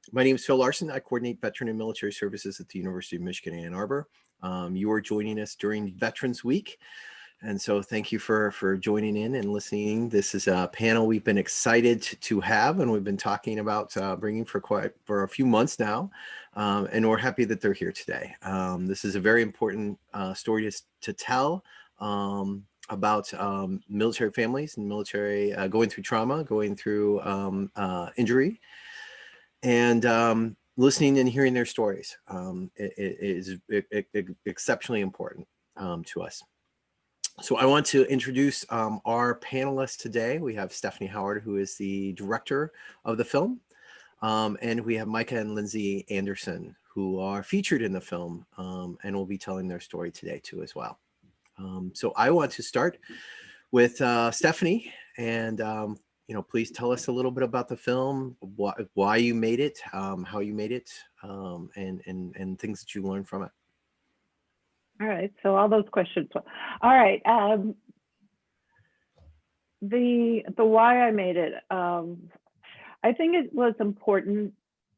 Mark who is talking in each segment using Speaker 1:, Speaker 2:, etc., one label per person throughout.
Speaker 1: My name is Phil Larson. I coordinate veteran and military services at the University of Michigan, Ann Arbor. You are joining us during Veterans Week. And so thank you for joining in and listening. This is a panel we've been excited to have, and we've been talking about bringing for a few months now. And we're happy that they're here today. This is a very important story to tell about military families and military going through trauma, going through injury, and listening and hearing their stories is exceptionally important to us. So I want to introduce our panelists today. We have Stephanie Howard, who is the director of the film, and we have Micah and Linzi Andersen, who are featured in the film and will be telling their story today too as well. So I want to start with Stephanie, and please tell us a little bit about the film, why you made it, how you made it, and things that you learned from it.
Speaker 2: All right, so all those questions. All right, the why I made it. I think it was important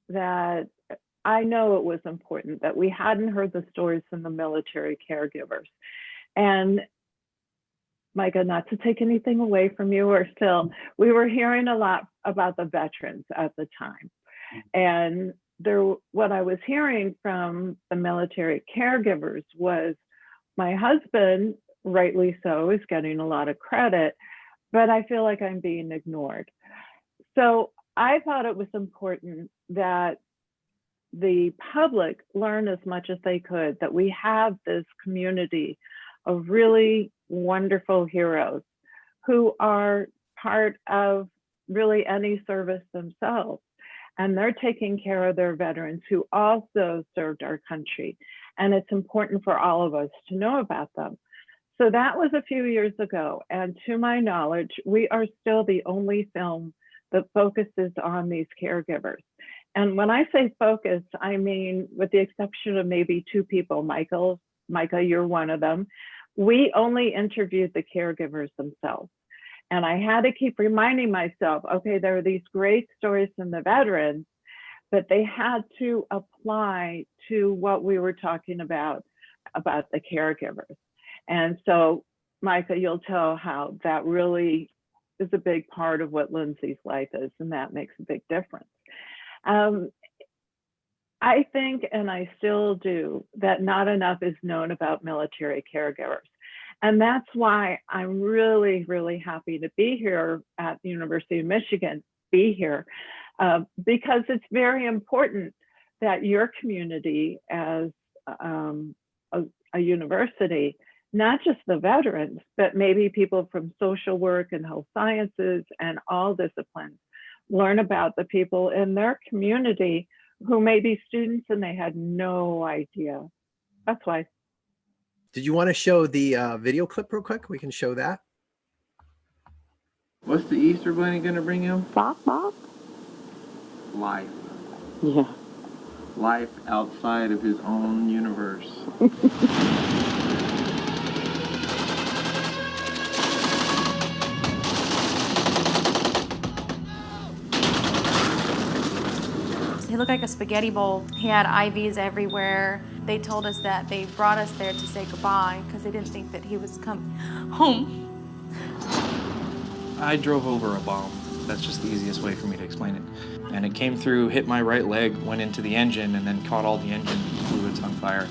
Speaker 2: that, I know it was important that we hadn't heard the stories from the military caregivers. And Micah, not to take anything away from you or Phil, we were hearing a lot about the veterans at the time. And what I was hearing from the military caregivers was, my husband, rightly so, is getting a lot of credit, but I feel like I'm being ignored. So I thought it was important that the public learn as much as they could, that we have this community of really wonderful heroes who are part of really any service themselves. And they're taking care of their veterans who also served our country. And it's important for all of us to know about them. So that was a few years ago. And to my knowledge, we are still the only film that focuses on these caregivers. And when I say focus, I mean, with the exception of maybe two people, Micah, you're one of them, we only interviewed the caregivers themselves. And I had to keep reminding myself, okay, there are these great stories from the veterans, but they had to apply to what we were talking about the caregivers. And so, Micah, you'll tell how that really is a big part of what Linzi's life is, and that makes a big difference. I think, and I still do, that not enough is known about military caregivers. And that's why I'm really, really happy to be here at the University of Michigan, because it's very important that your community as a university, not just the veterans, but maybe people from social work and health sciences and all disciplines, learn about the people in their community who may be students and they had no idea. That's why.
Speaker 1: Did you want to show the video clip real quick? We can show that.
Speaker 3: What's the Easter Bunny gonna bring him?
Speaker 2: Bop, bop.
Speaker 3: Life.
Speaker 2: Yeah.
Speaker 3: Life outside of his own universe.
Speaker 4: He looked like a spaghetti bowl. He had IVs everywhere. They told us that they brought us there to say goodbye because they didn't think that he was coming home.
Speaker 5: I drove over a bomb. That's just the easiest way for me to explain it. And it came through, hit my right leg, went into the engine, and then caught all the engine fluids on fire.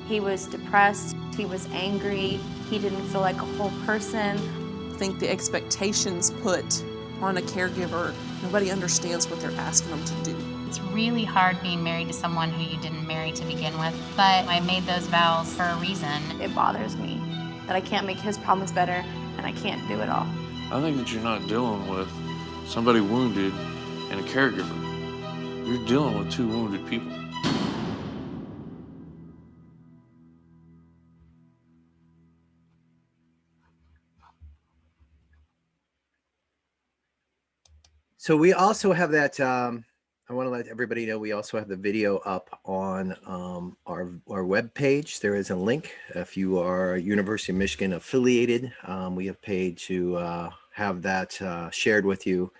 Speaker 4: He was depressed. He was angry. He didn't feel like a whole person.
Speaker 6: I think the expectations put on a caregiver, nobody understands what they're asking them to do.
Speaker 7: It's really hard being married to someone who you didn't marry to begin with, but I made those vows for a reason.
Speaker 4: It bothers me that I can't make his problems better and I can't do it all.
Speaker 8: I think that you're not dealing with somebody wounded and a caregiver. You're dealing with two wounded people.
Speaker 1: So we also have that, I want to let everybody know we also have the video up on our web page. There is a link. If you are University of Michigan affiliated, we have paid to have that shared with you,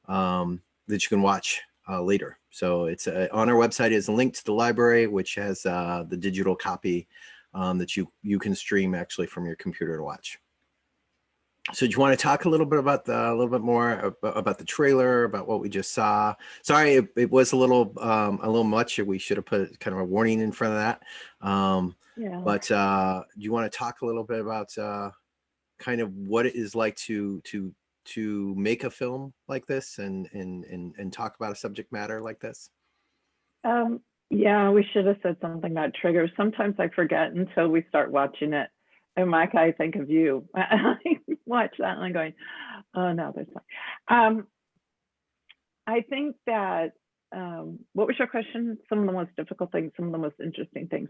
Speaker 1: that you can watch later. So it's on our website is a link to the library, which has the digital copy that you can stream actually from your computer to watch. So do you want to talk a little bit about more about the trailer, about what we just saw? Sorry, it was a little much. We should have put kind of a warning in front of that.
Speaker 2: Yeah.
Speaker 1: But do you want to talk a little bit about kind of what it is like to make a film like this and talk about a subject matter like this?
Speaker 2: Yeah, we should have said something about triggers. Sometimes I forget until we start watching it. And Mike, I think of you. I watch that and I'm going, oh no, that's fine. I think that, what was your question? Some of the most difficult things, some of the most interesting things.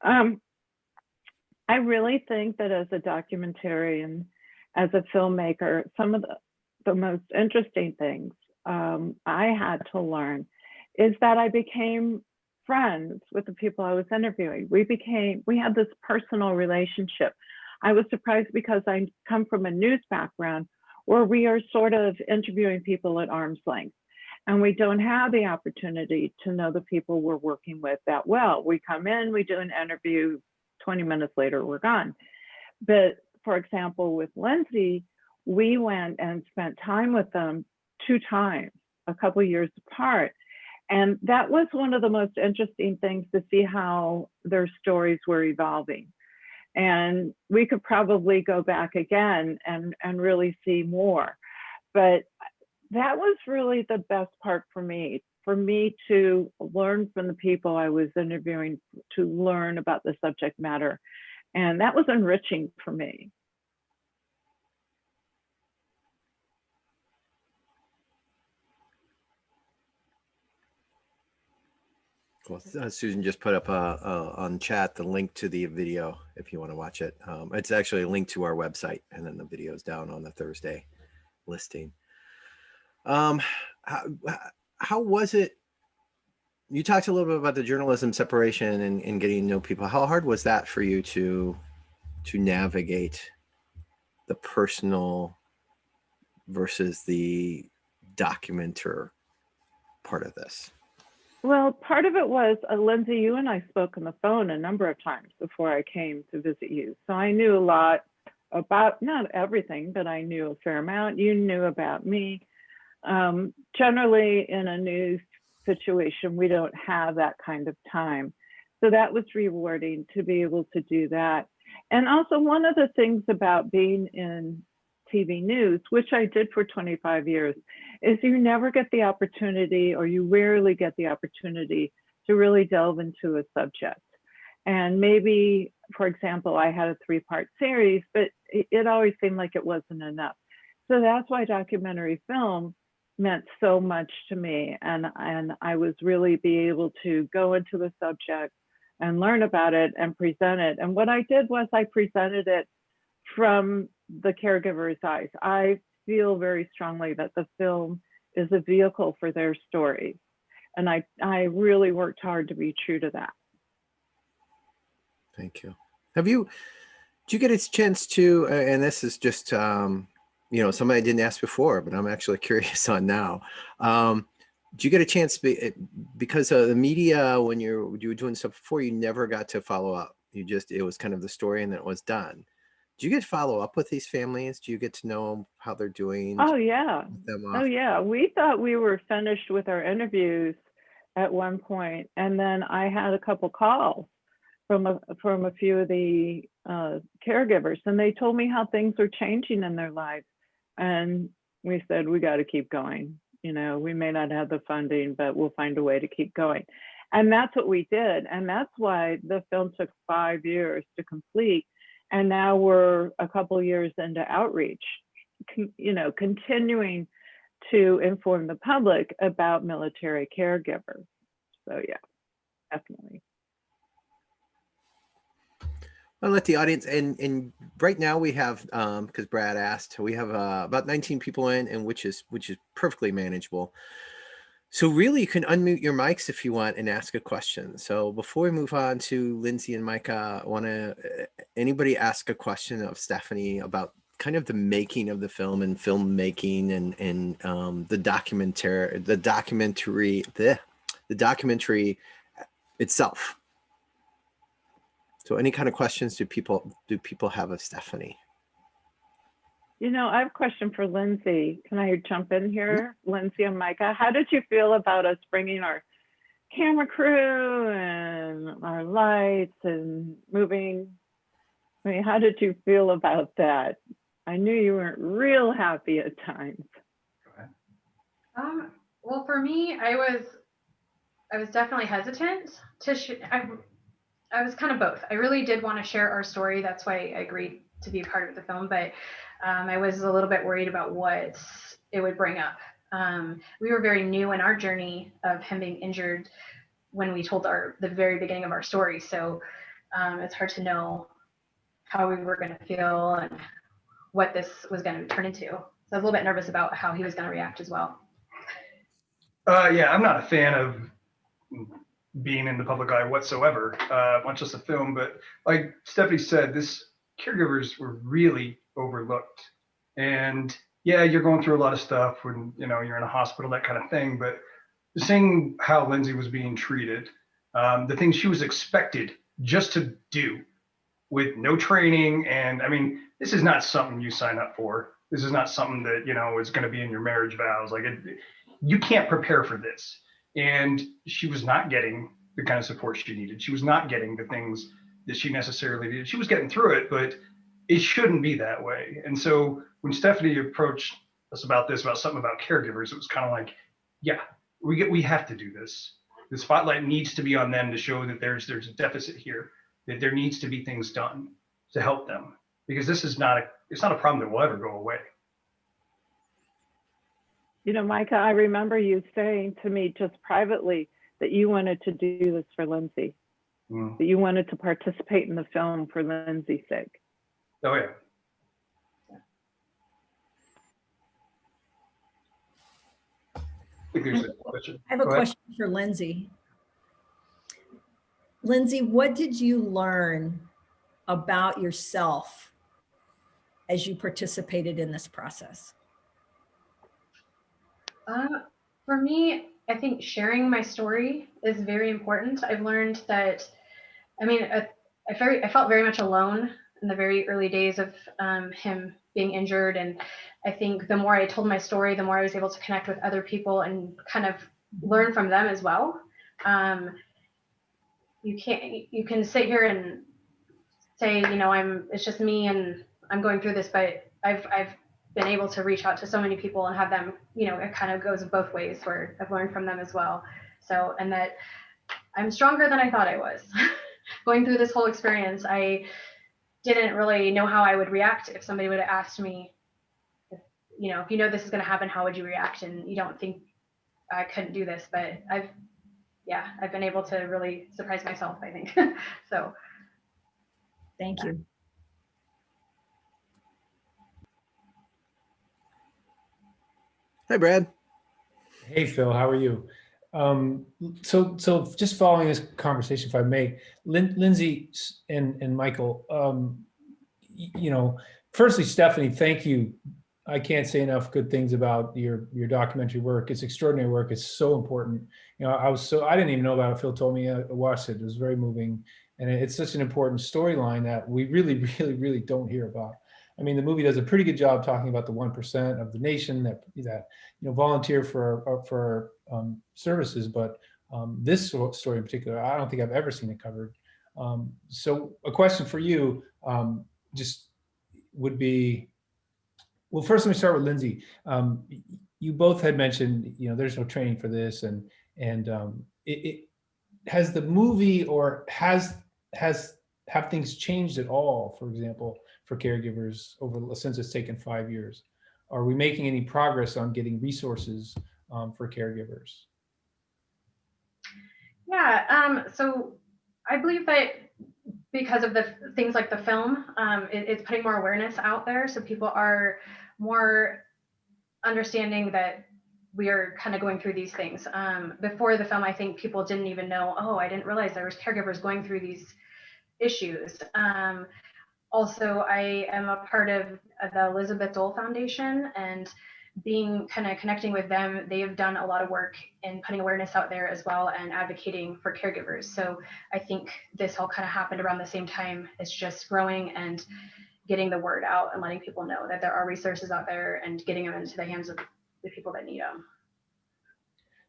Speaker 2: I really think that as a documentarian, as a filmmaker, some of the most interesting things I had to learn is that I became friends with the people I was interviewing. We had this personal relationship. I was surprised because I come from a news background where we are sort of interviewing people at arm's length. And we don't have the opportunity to know the people we're working with that well. We come in, we do an interview, 20 minutes later, we're gone. But for example, with Linzi, we went and spent time with them 2 times, a couple of years apart. And that was one of the most interesting things to see how their stories were evolving. And we could probably go back again and really see more. But that was really the best part for me to learn from the people I was interviewing, to learn about the subject matter. And that was enriching for me.
Speaker 1: Well, Susan just put up on chat the link to the video if you want to watch it. It's actually a link to our website, and then the video is down on the Thursday listing. How was it? You talked a little bit about the journalism separation and getting to know people. How hard was that for you to navigate the personal versus the documenter part of this?
Speaker 2: Well, part of it was, Linzi, you and I spoke on the phone a number of times before I came to visit you. So I knew a lot about, not everything, but I knew a fair amount. You knew about me. Generally, in a news situation, we don't have that kind of time. So that was rewarding to be able to do that. And also, one of the things about being in TV news, which I did for 25 years, is you never get the opportunity, or you rarely get the opportunity to really delve into a subject. And maybe, for example, I had a 3-part series, but it always seemed like it wasn't enough. So that's why documentary film meant so much to me. And I was really be able to go into the subject and learn about it and present it. And what I did was I presented it from the caregiver's eyes. I feel very strongly that the film is a vehicle for their stories. And I really worked hard to be true to that.
Speaker 1: Thank you. Did you get a chance to, and this is just, somebody I didn't ask before, but I'm actually curious on now. Did you get a chance because of the media, when you were doing stuff before, you never got to follow up. It was kind of the story and then it was done. Do you get to follow up with these families? Do you get to know how they're doing?
Speaker 2: Oh, yeah. Oh, yeah. We thought we were finished with our interviews at one point, and then I had a couple calls from a few of the caregivers, and they told me how things were changing in their lives. And we said, we got to keep going. We may not have the funding, but we'll find a way to keep going. And that's what we did. And that's why the film took 5 years to complete. And now we're a couple years into outreach, continuing to inform the public about military caregivers. So yeah, definitely.
Speaker 1: I'll let the audience, and right now we have, because Brad asked, we have about 19 people in, and which is perfectly manageable. So really, you can unmute your mics if you want and ask a question. So before we move on to Linzi and Micah, anybody ask a question of Stephanie about kind of the making of the film and filmmaking and the documentary itself. So any kind of questions do people have of Stephanie?
Speaker 2: You know, I have a question for Linzi. Can I jump in here? Linzi and Micah, how did you feel about us bringing our camera crew and our lights and moving? I mean, how did you feel about that? I knew you weren't real happy at times.
Speaker 9: Well, for me, I was definitely hesitant to I was kind of both. I really did want to share our story. That's why I agreed to be a part of the film, but I was a little bit worried about what it would bring up. We were very new in our journey of him being injured when we told the very beginning of our story. So it's hard to know how we were going to feel and what this was going to turn into. So I was a little bit nervous about how he was going to react as well.
Speaker 10: Yeah, I'm not a fan of being in the public eye whatsoever, not just a film, but like Stephanie said, caregivers were really overlooked. And yeah, you're going through a lot of stuff when, you're in a hospital, that kind of thing, but seeing how Linzi was being treated, the things she was expected just to do with no training. And I mean, this is not something you sign up for. This is not something that, is going to be in your marriage vows. Like you can't prepare for this. And she was not getting the kind of support she needed. She was not getting the things that she necessarily needed. She was getting through it, but it shouldn't be that way. And so when Stephanie approached us about something about caregivers, it was kind of like, yeah, we have to do this. The spotlight needs to be on them to show that there's a deficit here, that there needs to be things done to help them, because this is not a problem that will ever go away.
Speaker 2: Micah, I remember you saying to me just privately that you wanted to do this for Linzi, that you wanted to participate in the film for Linzi's sake.
Speaker 10: Oh, yeah. I think there's a question.
Speaker 11: I have a question for Linzi. Linzi, what did you learn about yourself as you participated in this process?
Speaker 9: For me, I think sharing my story is very important. I've learned that, I felt very much alone in the very early days of him being injured. And I think the more I told my story, the more I was able to connect with other people and kind of learn from them as well. You can sit here and say, it's just me and I'm going through this, but I've been able to reach out to so many people and have them, it kind of goes both ways where I've learned from them as well. So, and that I'm stronger than I thought I was. Going through this whole experience, I didn't really know how I would react if somebody would have asked me, if this is going to happen, how would you react? And you don't think I couldn't do this, but I've been able to really surprise myself, I think. So.
Speaker 11: Thank you.
Speaker 1: Hi, Brad.
Speaker 12: Hey, Phil, how are you? So just following this conversation, if I may, Linzi and Michael, firstly, Stephanie, thank you. I can't say enough good things about your documentary work. It's extraordinary work. It's so important. I didn't even know about it. Phil told me. I watched it. It was very moving, and it's such an important storyline that we really, really, really don't hear about. I mean, the movie does a pretty good job talking about the 1% of the nation that volunteer for services, but this story in particular, I don't think I've ever seen it covered. So a question for you just would be, well, first let me start with Linzi. You both had mentioned, there's no training for this, and it has the movie, or have things changed at all? For example, for caregivers since it's taken 5 years, are we making any progress on getting resources for caregivers?
Speaker 9: Yeah, so I believe that because of the things like the film, it's putting more awareness out there, so people are more understanding that we are kind of going through these things. Before the film, I think people didn't even know, I didn't realize there was caregivers going through these issues. also, I am a part of the Elizabeth Dole Foundation, and being kind of connecting with them, they have done a lot of work in putting awareness out there as well and advocating for caregivers. So I think this all kind of happened around the same time. It's just growing and getting the word out and letting people know that there are resources out there and getting them into the hands of the people that need them.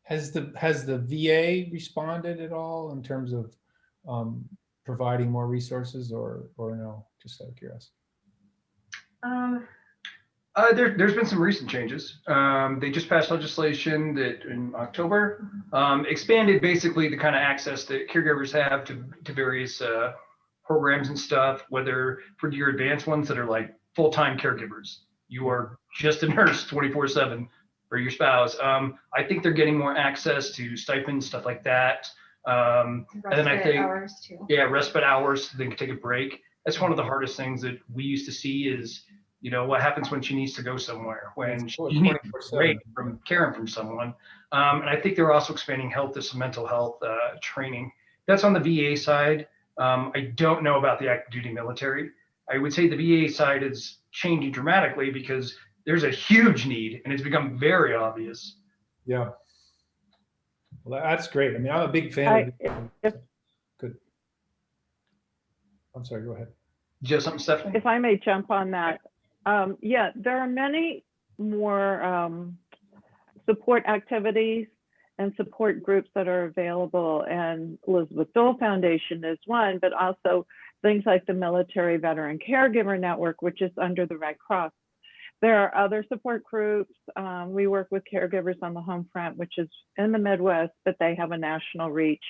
Speaker 12: Has the VA responded at all in terms of providing more resources, or no? Just out of curiosity.
Speaker 10: There's been some recent changes. They just passed legislation that in October expanded basically the kind of access that caregivers have to various programs and stuff, whether for your advanced ones that are like full-time caregivers. You are just a nurse 24/7 for your spouse. I think they're getting more access to stipends, stuff like that. And then I think,
Speaker 9: hours too.
Speaker 10: yeah, respite hours so they can take a break. That's one of the hardest things that we used to see is, you know, what happens when she needs to go somewhere, when she needs a break from caring from someone. And I think they're also expanding health to some mental health training. That's on the VA side. I don't know about the active duty military. I would say the VA side is changing dramatically because there's a huge need and it's become very obvious.
Speaker 12: Yeah. Well, that's great. I mean, I'm a big fan of good. I'm sorry, go ahead.
Speaker 10: Do you have something, Stephanie?
Speaker 2: If I may jump on that. Yeah, there are many more support activities and support groups that are available, and Elizabeth Dole Foundation is one, but also things like the Military Veteran Caregiver Network, which is under the Red Cross. There are other support groups. We work with Caregivers on the Home Front, which is in the Midwest, but they have a national reach.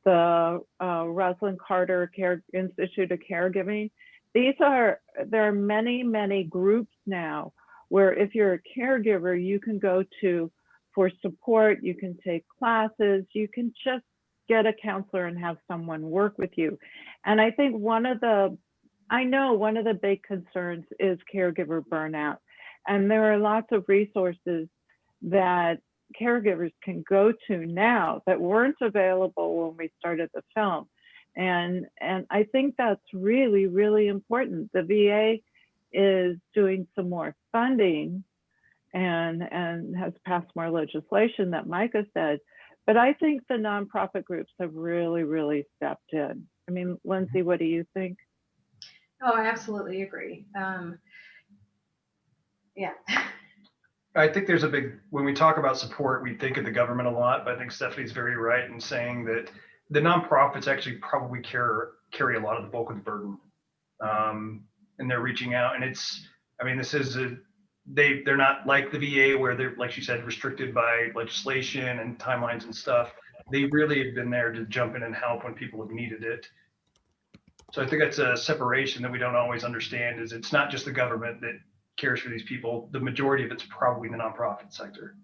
Speaker 2: The Rosalind Carter Institute of Caregiving. There are many, many groups now where if you're a caregiver, you can go to for support, you can take classes, you can just get a counselor and have someone work with you. And I think one of the big concerns is caregiver burnout. And there are lots of resources that caregivers can go to now that weren't available when we started the film. And I think that's really, really important. The VA is doing some more funding and has passed more legislation that Micah said. But I think the nonprofit groups have really, really stepped in. I mean, Linzi, what do you think?
Speaker 9: Oh, I absolutely agree. Yeah.
Speaker 10: I think there's when we talk about support, we think of the government a lot, but I think Stephanie's very right in saying that the nonprofits actually probably carry a lot of the bulk of the burden. And they're reaching out, and they're not like the VA where they're, like she said, restricted by legislation and timelines and stuff. They really have been there to jump in and help when people have needed it. So I think that's a separation that we don't always understand, is it's not just the government that cares for these people. The majority of it's probably the nonprofit sector.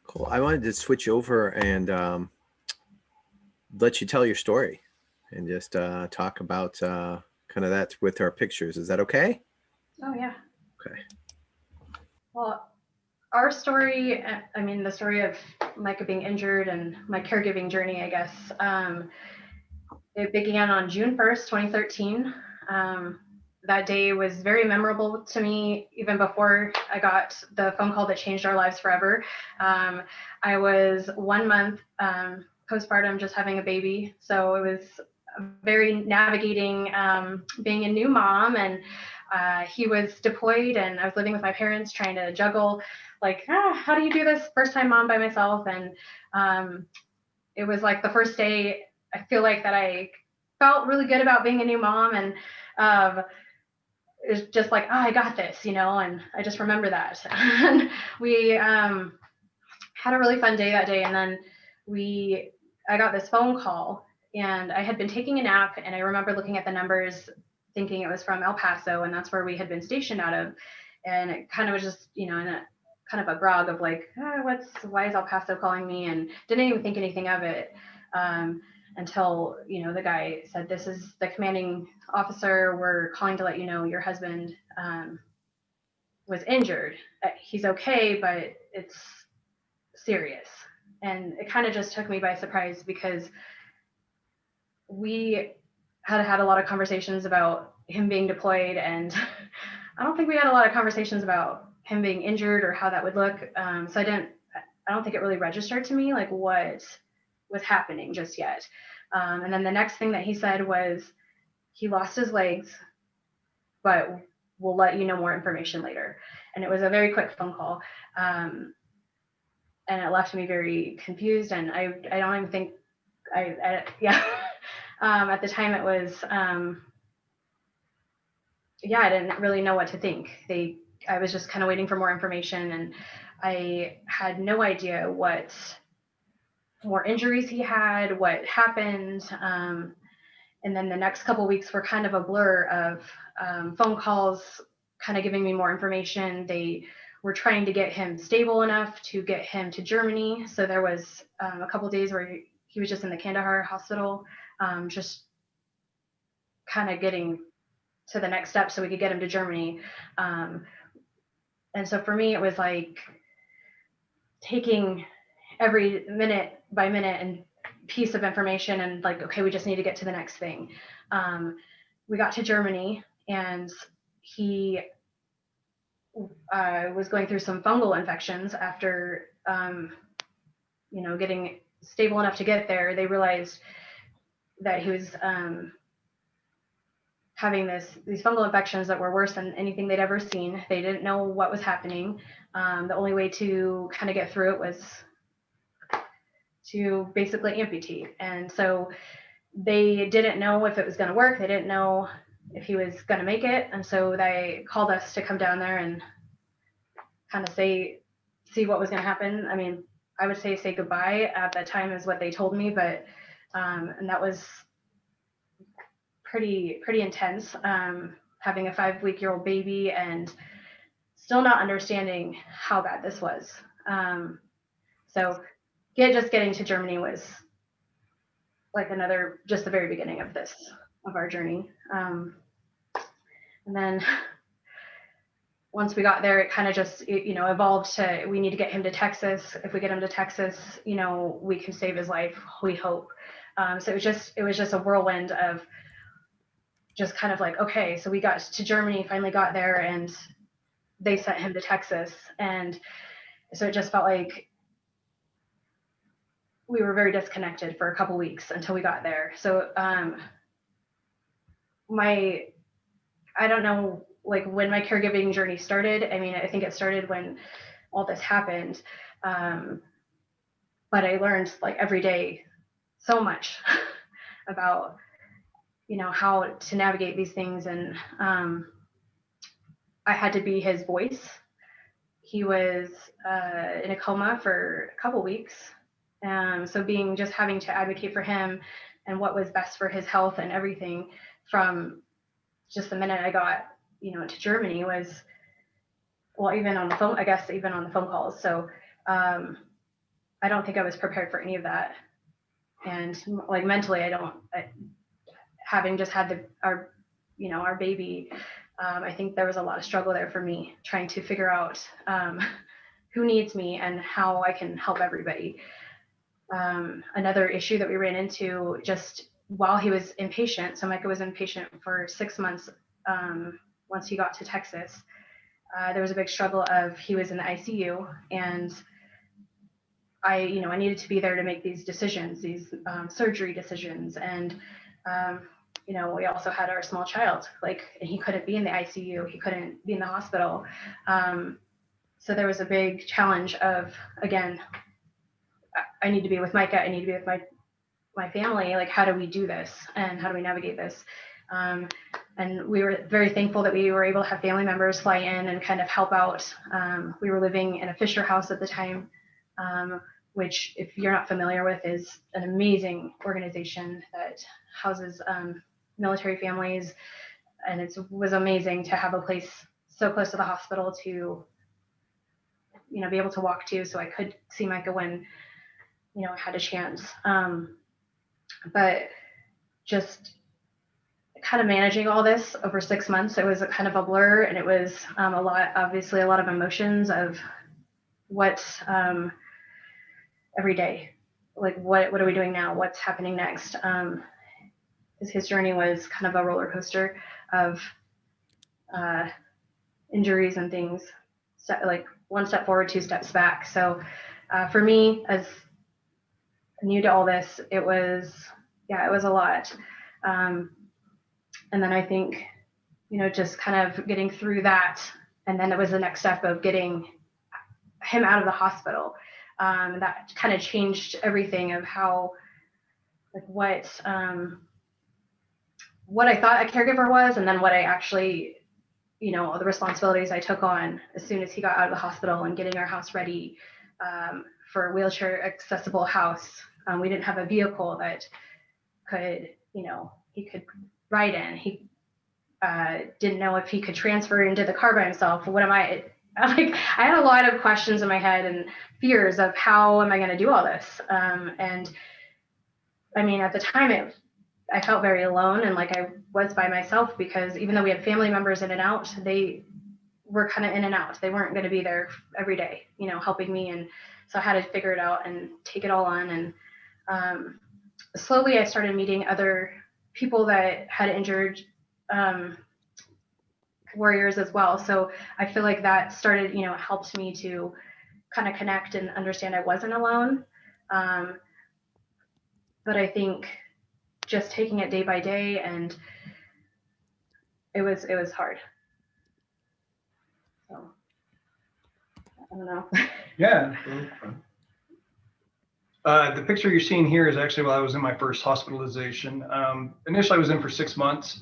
Speaker 1: Cool. I wanted to switch over and let you tell your story and just talk about kind of that with our pictures. Is that okay?
Speaker 9: Oh, yeah.
Speaker 1: Okay.
Speaker 9: Well, our story, I mean, the story of Micah being injured and my caregiving journey, I guess, it began on June 1st, 2013. That day was very memorable to me, even before I got the phone call that changed our lives forever. I was 1 month postpartum, just having a baby. So it was very navigating being a new mom, and he was deployed and I was living with my parents trying to juggle like, how do you do this first time mom by myself? And it was like the first day I feel like that I felt really good about being a new mom, and it was just like, I got this, and I just remember that. And we had a really fun day that day, and then I got this phone call, and I had been taking a nap, and I remember looking at the numbers thinking it was from El Paso, and that's where we had been stationed out of. And it kind of was just, in a kind of a grog of like, why is El Paso calling me? And didn't even think anything of it until, the guy said, this is the commanding officer. We're calling to let you know your husband was injured. He's okay, but it's serious. And it kind of just took me by surprise because we had a lot of conversations about him being deployed, and I don't think we had a lot of conversations about him being injured or how that would look. So I don't think it really registered to me like what was happening just yet. And then the next thing that he said was he lost his legs, but we'll let you know more information later. And it was a very quick phone call. And it left me very confused. And I don't even think yeah. At the time it was, I didn't really know what to think. I was just kind of waiting for more information, and I had no idea what more injuries he had, what happened. And then the next couple of weeks were kind of a blur of phone calls, kind of giving me more information. They were trying to get him stable enough to get him to Germany. So there was a couple of days where he was just in the Kandahar hospital, just kind of getting to the next step so we could get him to Germany. And so for me, it was like taking every minute by minute and piece of information and like, okay, we just need to get to the next thing. We got to Germany, and he was going through some fungal infections after, getting stable enough to get there. They realized that he was having these fungal infections that were worse than anything they'd ever seen. They didn't know what was happening. The only way to kind of get through it was to basically amputate. And so they didn't know if it was going to work. They didn't know if he was going to make it. And so they called us to come down there and kind of see what was going to happen. I mean, I would say goodbye at that time is what they told me, but and that was pretty intense, having a 5-week-old baby and still not understanding how bad this was. So just getting to Germany was like just the very beginning of our journey. And then once we got there, it kind of just, evolved to, we need to get him to Texas. If we get him to Texas, we can save his life, we hope. So it was just a whirlwind of just kind of like, okay, so we got to Germany, finally got there, and they sent him to Texas. And so it just felt like we were very disconnected for a couple weeks until we got there. So I don't know, like when my caregiving journey started. I mean, I think it started when all this happened. But I learned like every day so much about, how to navigate these things. And I had to be his voice. He was in a coma for a couple weeks. So having to advocate for him and what was best for his health and everything from just the minute I got, to Germany was, well, even on the phone, I guess, even on the phone calls. So I don't think I was prepared for any of that. And like mentally, having just had our baby, I think there was a lot of struggle there for me trying to figure out who needs me and how I can help everybody. Another issue that we ran into just while he was inpatient, so Micah was inpatient for 6 months once he got to Texas, there was a big struggle of he was in the ICU, and I needed to be there to make these decisions, these surgery decisions. And, we also had our small child, and he couldn't be in the ICU. He couldn't be in the hospital. So there was a big challenge of, again, I need to be with Micah. I need to be with my family. Like, how do we do this? And how do we navigate this? And we were very thankful that we were able to have family members fly in and kind of help out. We were living in a Fisher house at the time, which, if you're not familiar with, is an amazing organization that houses military families. And it was amazing to have a place so close to the hospital to, be able to walk to, so I could see Micah when, I had a chance. But just kind of managing all this over 6 months, it was a kind of a blur, and it was obviously a lot of emotions of what, every day, like what are we doing now? What's happening next? his journey was kind of a roller coaster of injuries and things, like one step forward, two steps back. So for me, as new to all this, it was a lot. And then I think, just kind of getting through that. And then it was the next step of getting him out of the hospital. That kind of changed everything of how, like what I thought a caregiver was, and then what I actually, the responsibilities I took on as soon as he got out of the hospital and getting our house ready for a wheelchair accessible house. We didn't have a vehicle that could, he could ride in. He didn't know if he could transfer into the car by himself. What am I, like, I had a lot of questions in my head and fears of how am I going to do all this? And I mean, at the time, I felt very alone and like I was by myself, because even though we had family members in and out, they were kind of in and out. They weren't going to be there every day, helping me. And so I had to figure it out and take it all on. And slowly I started meeting other people that had injured warriors as well. So I feel like that started, helped me to kind of connect and understand I wasn't alone. But I think just taking it day by day, and it was hard. So I don't know.
Speaker 10: Yeah. The picture you're seeing here is actually while I was in my first hospitalization. Initially I was in for 6 months.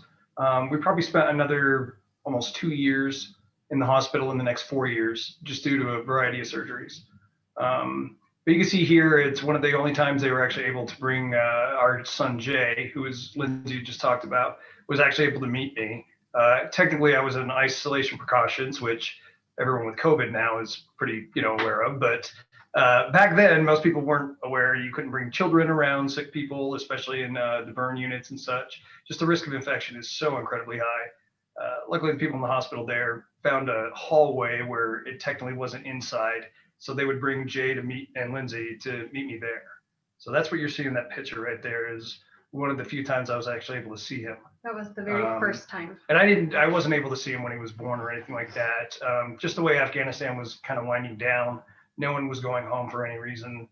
Speaker 10: We probably spent another almost 2 years in the hospital in the next 4 years, just due to a variety of surgeries. But you can see here, it's one of the only times they were actually able to bring our son Jay, who is Lindsay just talked about, was actually able to meet me. Technically, I was in isolation precautions, which everyone with COVID now is pretty, aware of. But back then, most people weren't aware. You couldn't bring children around sick people, especially in the burn units and such. Just the risk of infection is so incredibly high. Luckily, the people in the hospital there found a hallway where it technically wasn't inside. So they would bring Jay to meet and Lindsay to meet me there. So that's what you're seeing in that picture right there, is one of the few times I was actually able to see him.
Speaker 9: That was the very first time.
Speaker 10: And I wasn't able to see him when he was born or anything like that. Just the way Afghanistan was kind of winding down. No one was going home for any reason.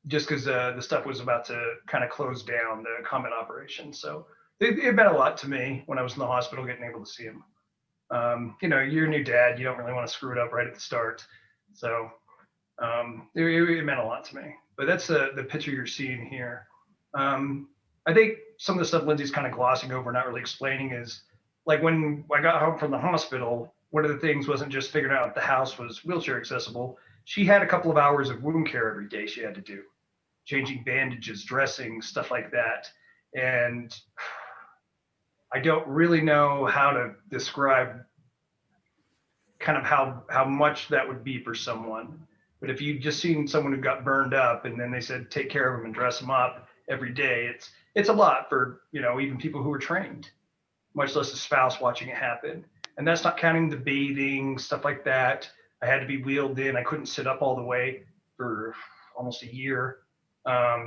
Speaker 10: Just because the stuff was about to kind of close down, the combat operation. So it meant a lot to me when I was in the hospital getting able to see him. You're a new dad. You don't really want to screw it up right at the start. So it meant a lot to me. But that's the picture you're seeing here. I think some of the stuff Lindsay's kind of glossing over, not really explaining, is like when I got home from the hospital, one of the things wasn't just figuring out if the house was wheelchair accessible. She had a couple of hours of wound care every day she had to do, changing bandages, dressing, stuff like that. And I don't really know how to describe kind of how much that would be for someone. But if you'd just seen someone who got burned up and then they said, take care of them and dress them up every day, it's a lot for, even people who are trained, much less a spouse watching it happen. And that's not counting the bathing, stuff like that. I had to be wheeled in. I couldn't sit up all the way for almost a year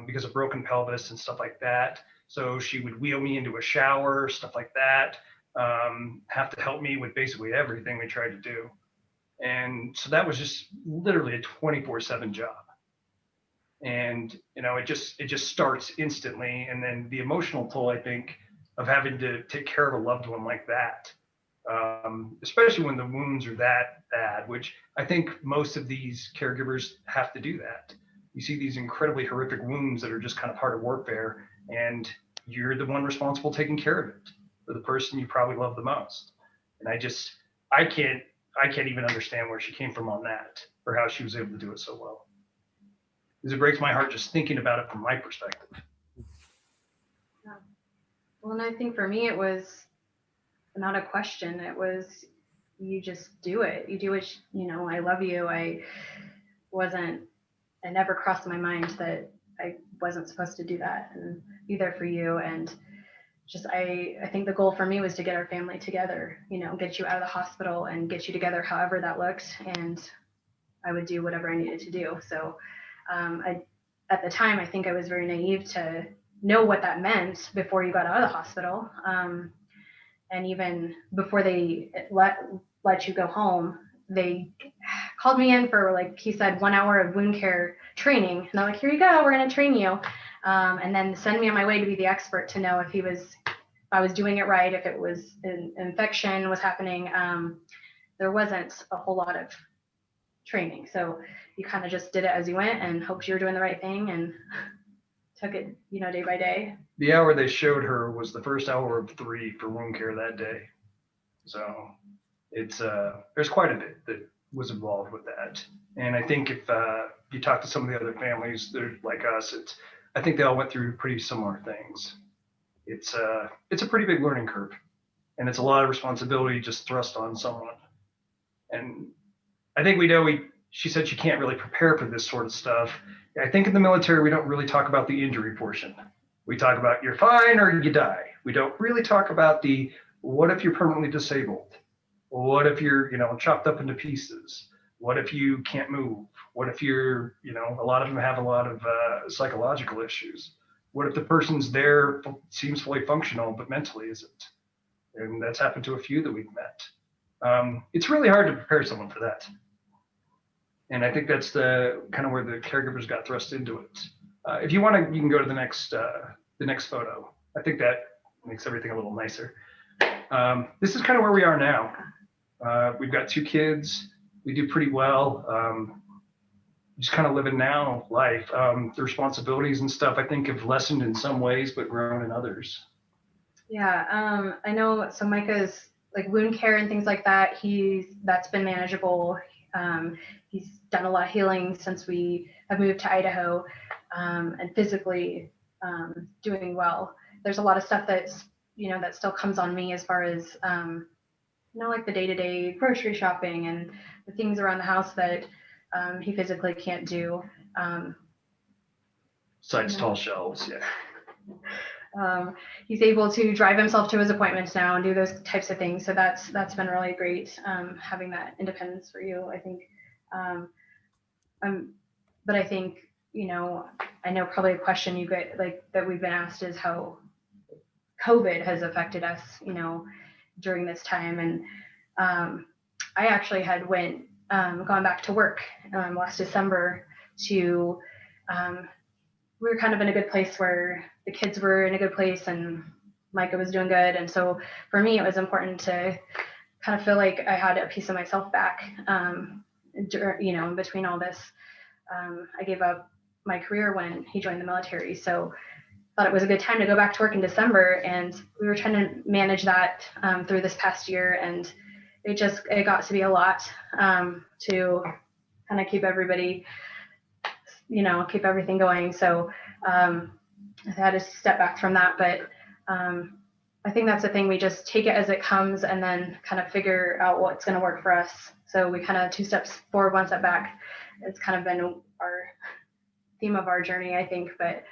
Speaker 10: because of broken pelvis and stuff like that. So she would wheel me into a shower, stuff like that. Have to help me with basically everything we tried to do. And so that was just literally a 24/7 job. And, it just starts instantly. And then the emotional toll, I think, of having to take care of a loved one like that, especially when the wounds are that bad, which I think most of these caregivers have to do that. You see these incredibly horrific wounds that are just kind of part of warfare, and you're the one responsible taking care of it for the person you probably love the most. And I can't even understand where she came from on that, or how she was able to do it so well. Because it breaks my heart just thinking about it from my perspective.
Speaker 9: Yeah. Well, and I think for me, it was not a question. It was, you just do it. You do it. I love you. It never crossed my mind that I wasn't supposed to do that and be there for you. And just, I think the goal for me was to get our family together, get you out of the hospital and get you together, however that looked. And I would do whatever I needed to do. So at the time, I think I was very naive to know what that meant before you got out of the hospital. And even before they let you go home, they called me in for, like he said, 1 hour of wound care training. And they're like, here you go, we're going to train you. And then send me on my way to be the expert to know if I was doing it right, if it was an infection was happening. There wasn't a whole lot of training. So you kind of just did it as you went and hoped you were doing the right thing and took it, day by day.
Speaker 10: The hour they showed her was the first hour of 3 for wound care that day. So it's there's quite a bit that was involved with that. And I think if you talk to some of the other families that are like us, I think they all went through pretty similar things. It's a pretty big learning curve, and it's a lot of responsibility just thrust on someone. And I think she said she can't really prepare for this sort of stuff. I think in the military, we don't really talk about the injury portion. We talk about you're fine or you die. We don't really talk about what if you're permanently disabled? What if you're, chopped up into pieces? What if you can't move? What if you're, a lot of them have a lot of psychological issues. What if the person's there, seems fully functional, but mentally isn't? And that's happened to a few that we've met. It's really hard to prepare someone for that. And I think that's the kind of where the caregivers got thrust into it. If you want to, you can go to the next photo. I think that makes everything a little nicer. This is kind of where we are now. We've got 2 kids. We do pretty well. Just kind of living now life. The responsibilities and stuff, I think, have lessened in some ways, but grown in others.
Speaker 9: Yeah, I know. So Micah's like wound care and things like that. That's been manageable. He's done a lot of healing since we have moved to Idaho, and physically doing well. There's a lot of stuff that's, that still comes on me as far as, like the day-to-day grocery shopping and the things around the house that he physically can't do.
Speaker 10: Besides tall shelves, yeah.
Speaker 9: He's able to drive himself to his appointments now and do those types of things. So that's been really great, having that independence for you, I think. But I think, I know probably a question you get that we've been asked is how COVID has affected us, during this time. And I actually had gone back to work last December to, we were kind of in a good place where the kids were in a good place and Micah was doing good. And so for me, it was important to kind of feel like I had a piece of myself back, in between all this. I gave up my career when he joined the military. So thought it was a good time to go back to work in December, and we were trying to manage that through this past year, and it got to be a lot to kind of keep everybody, keep everything going. So I had to step back from that, but I think that's the thing. We just take it as it comes and then kind of figure out what's going to work for us. So we kind of 2 steps forward, 1 step back. It's kind of been our theme of our journey, I think, but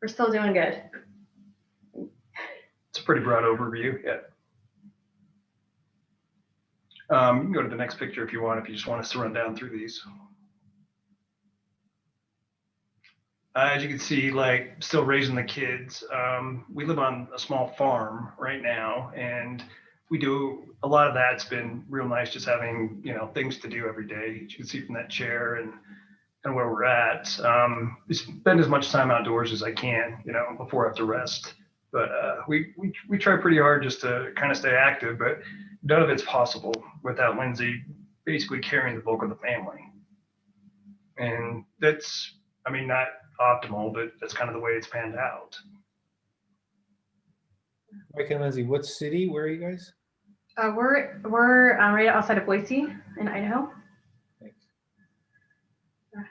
Speaker 9: we're still doing good.
Speaker 10: It's a pretty broad overview, yeah. You can go to the next picture if you want, if you just want us to run down through these. As you can see, still raising the kids. We live on a small farm right now, and we do a lot of that's been real nice, just having, things to do every day. As you can see from that chair and where we're at. Spend as much time outdoors as I can, before I have to rest. But we try pretty hard just to kind of stay active, but none of it's possible without Linzi basically carrying the bulk of the family. And that's, not optimal, but that's kind of the way it's panned out.
Speaker 12: Mike and Linzi, what city? Where are you guys?
Speaker 9: We're right outside of Boise in Idaho.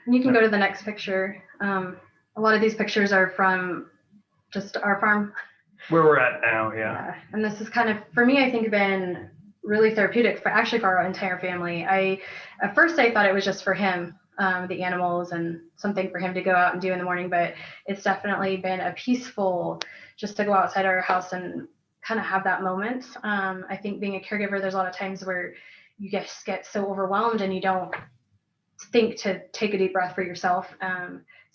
Speaker 9: And you can go to the next picture. A lot of these pictures are from just our farm.
Speaker 10: Where we're at now, yeah.
Speaker 9: And this is kind of, for me, I think been really therapeutic for our entire family. At first I thought it was just for him, the animals, and something for him to go out and do in the morning, but it's definitely been a peaceful, just to go outside our house and kind of have that moment. I think being a caregiver, there's a lot of times where you just get so overwhelmed and you don't think to take a deep breath for yourself.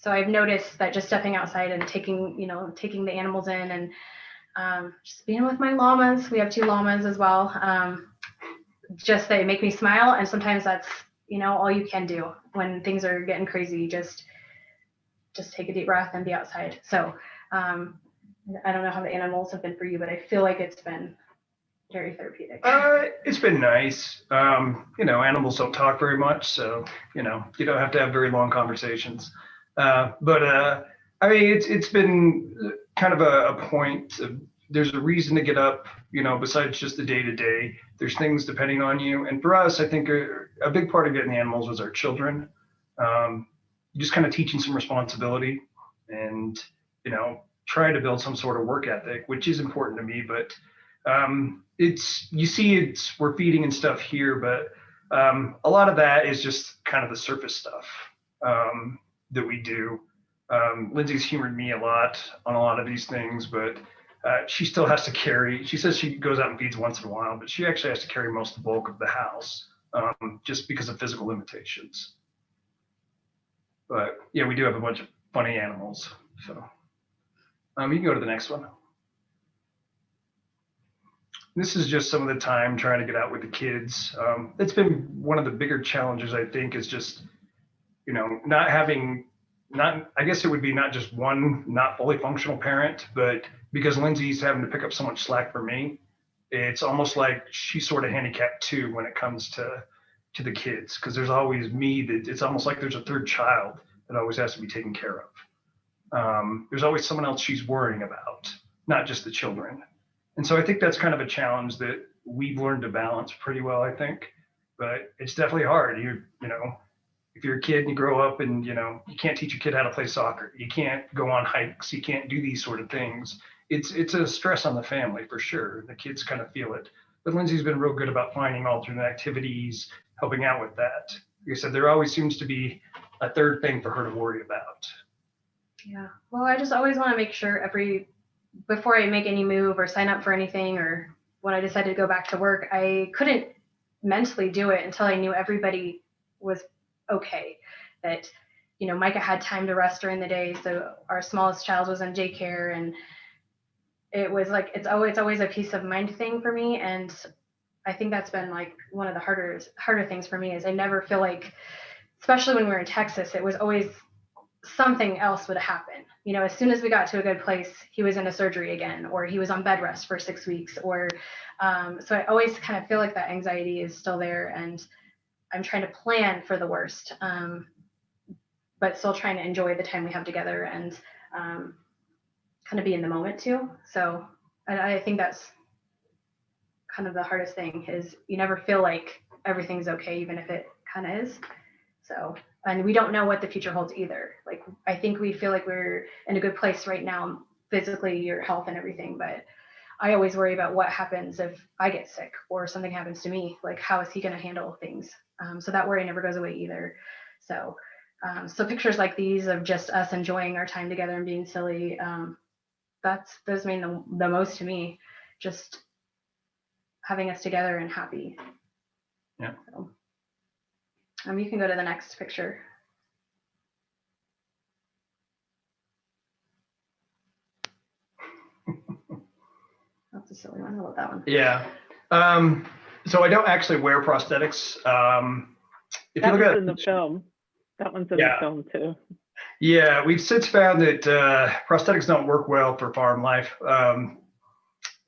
Speaker 9: So I've noticed that just stepping outside and taking the animals in, and just being with my llamas. We have 2 llamas as well. Just they make me smile, and sometimes that's all you can do when things are getting crazy. Just take a deep breath and be outside. So I don't know how the animals have been for you, but I feel like it's been very therapeutic.
Speaker 10: It's been nice. Animals don't talk very much, so you don't have to have very long conversations. But I mean, it's been kind of a point of, there's a reason to get up, besides just the day to day. There's things depending on you. And for us, I think a big part of getting the animals was our children. Just kind of teaching some responsibility and, trying to build some sort of work ethic, which is important to me. But we're feeding and stuff here, but a lot of that is just kind of the surface stuff that we do. Linzi's humored me a lot on a lot of these things, but she still has to carry. She says she goes out and feeds once in a while, but she actually has to carry most of the bulk of the house just because of physical limitations. But yeah, we do have a bunch of funny animals. So you can go to the next one. This is just some of the time trying to get out with the kids. It's been one of the bigger challenges, I think, is just, I guess it would be not just one not fully functional parent, but because Linzi's having to pick up so much slack for me, it's almost like she's sort of handicapped too when it comes to the kids, because there's always me that it's almost like there's a third child that always has to be taken care of. There's always someone else she's worrying about, not just the children. And so I think that's kind of a challenge that we've learned to balance pretty well, I think. But it's definitely hard. If you're a kid and you grow up and, you can't teach a kid how to play soccer, you can't go on hikes, you can't do these sort of things. It's a stress on the family for sure. The kids kind of feel it. But Linzi's been real good about finding alternate activities, helping out with that. Like I said, there always seems to be a third thing for her to worry about.
Speaker 9: Yeah. Well, I just always want to make sure before I make any move or sign up for anything, or when I decided to go back to work, I couldn't mentally do it until I knew everybody was okay, that Micah had time to rest during the day, so our smallest child was in daycare, and it was like it's always a peace of mind thing for me. And I think that's been like one of the harder things for me, is I never feel like, especially when we were in Texas, it was always something else would happen. As soon as we got to a good place, he was in a surgery again, or he was on bed rest for 6 weeks, or so I always kind of feel like that anxiety is still there, and I'm trying to plan for the worst, but still trying to enjoy the time we have together and kind of be in the moment too. So I think that's kind of the hardest thing, is you never feel like everything's okay, even if it kind of is. So, and we don't know what the future holds either. Like, I think we feel like we're in a good place right now, physically, your health and everything, but I always worry about what happens if I get sick or something happens to me. Like, how is he going to handle things? So that worry never goes away either. So pictures like these of just us enjoying our time together and being silly, those mean the most to me. Just having us together and happy.
Speaker 10: Yeah.
Speaker 9: So, you can go to the next picture. That's a silly one. I love that one.
Speaker 10: Yeah. So I don't actually wear prosthetics. If you look at
Speaker 2: in the film. That one's in the film too.
Speaker 10: Yeah, we've since found that prosthetics don't work well for farm life,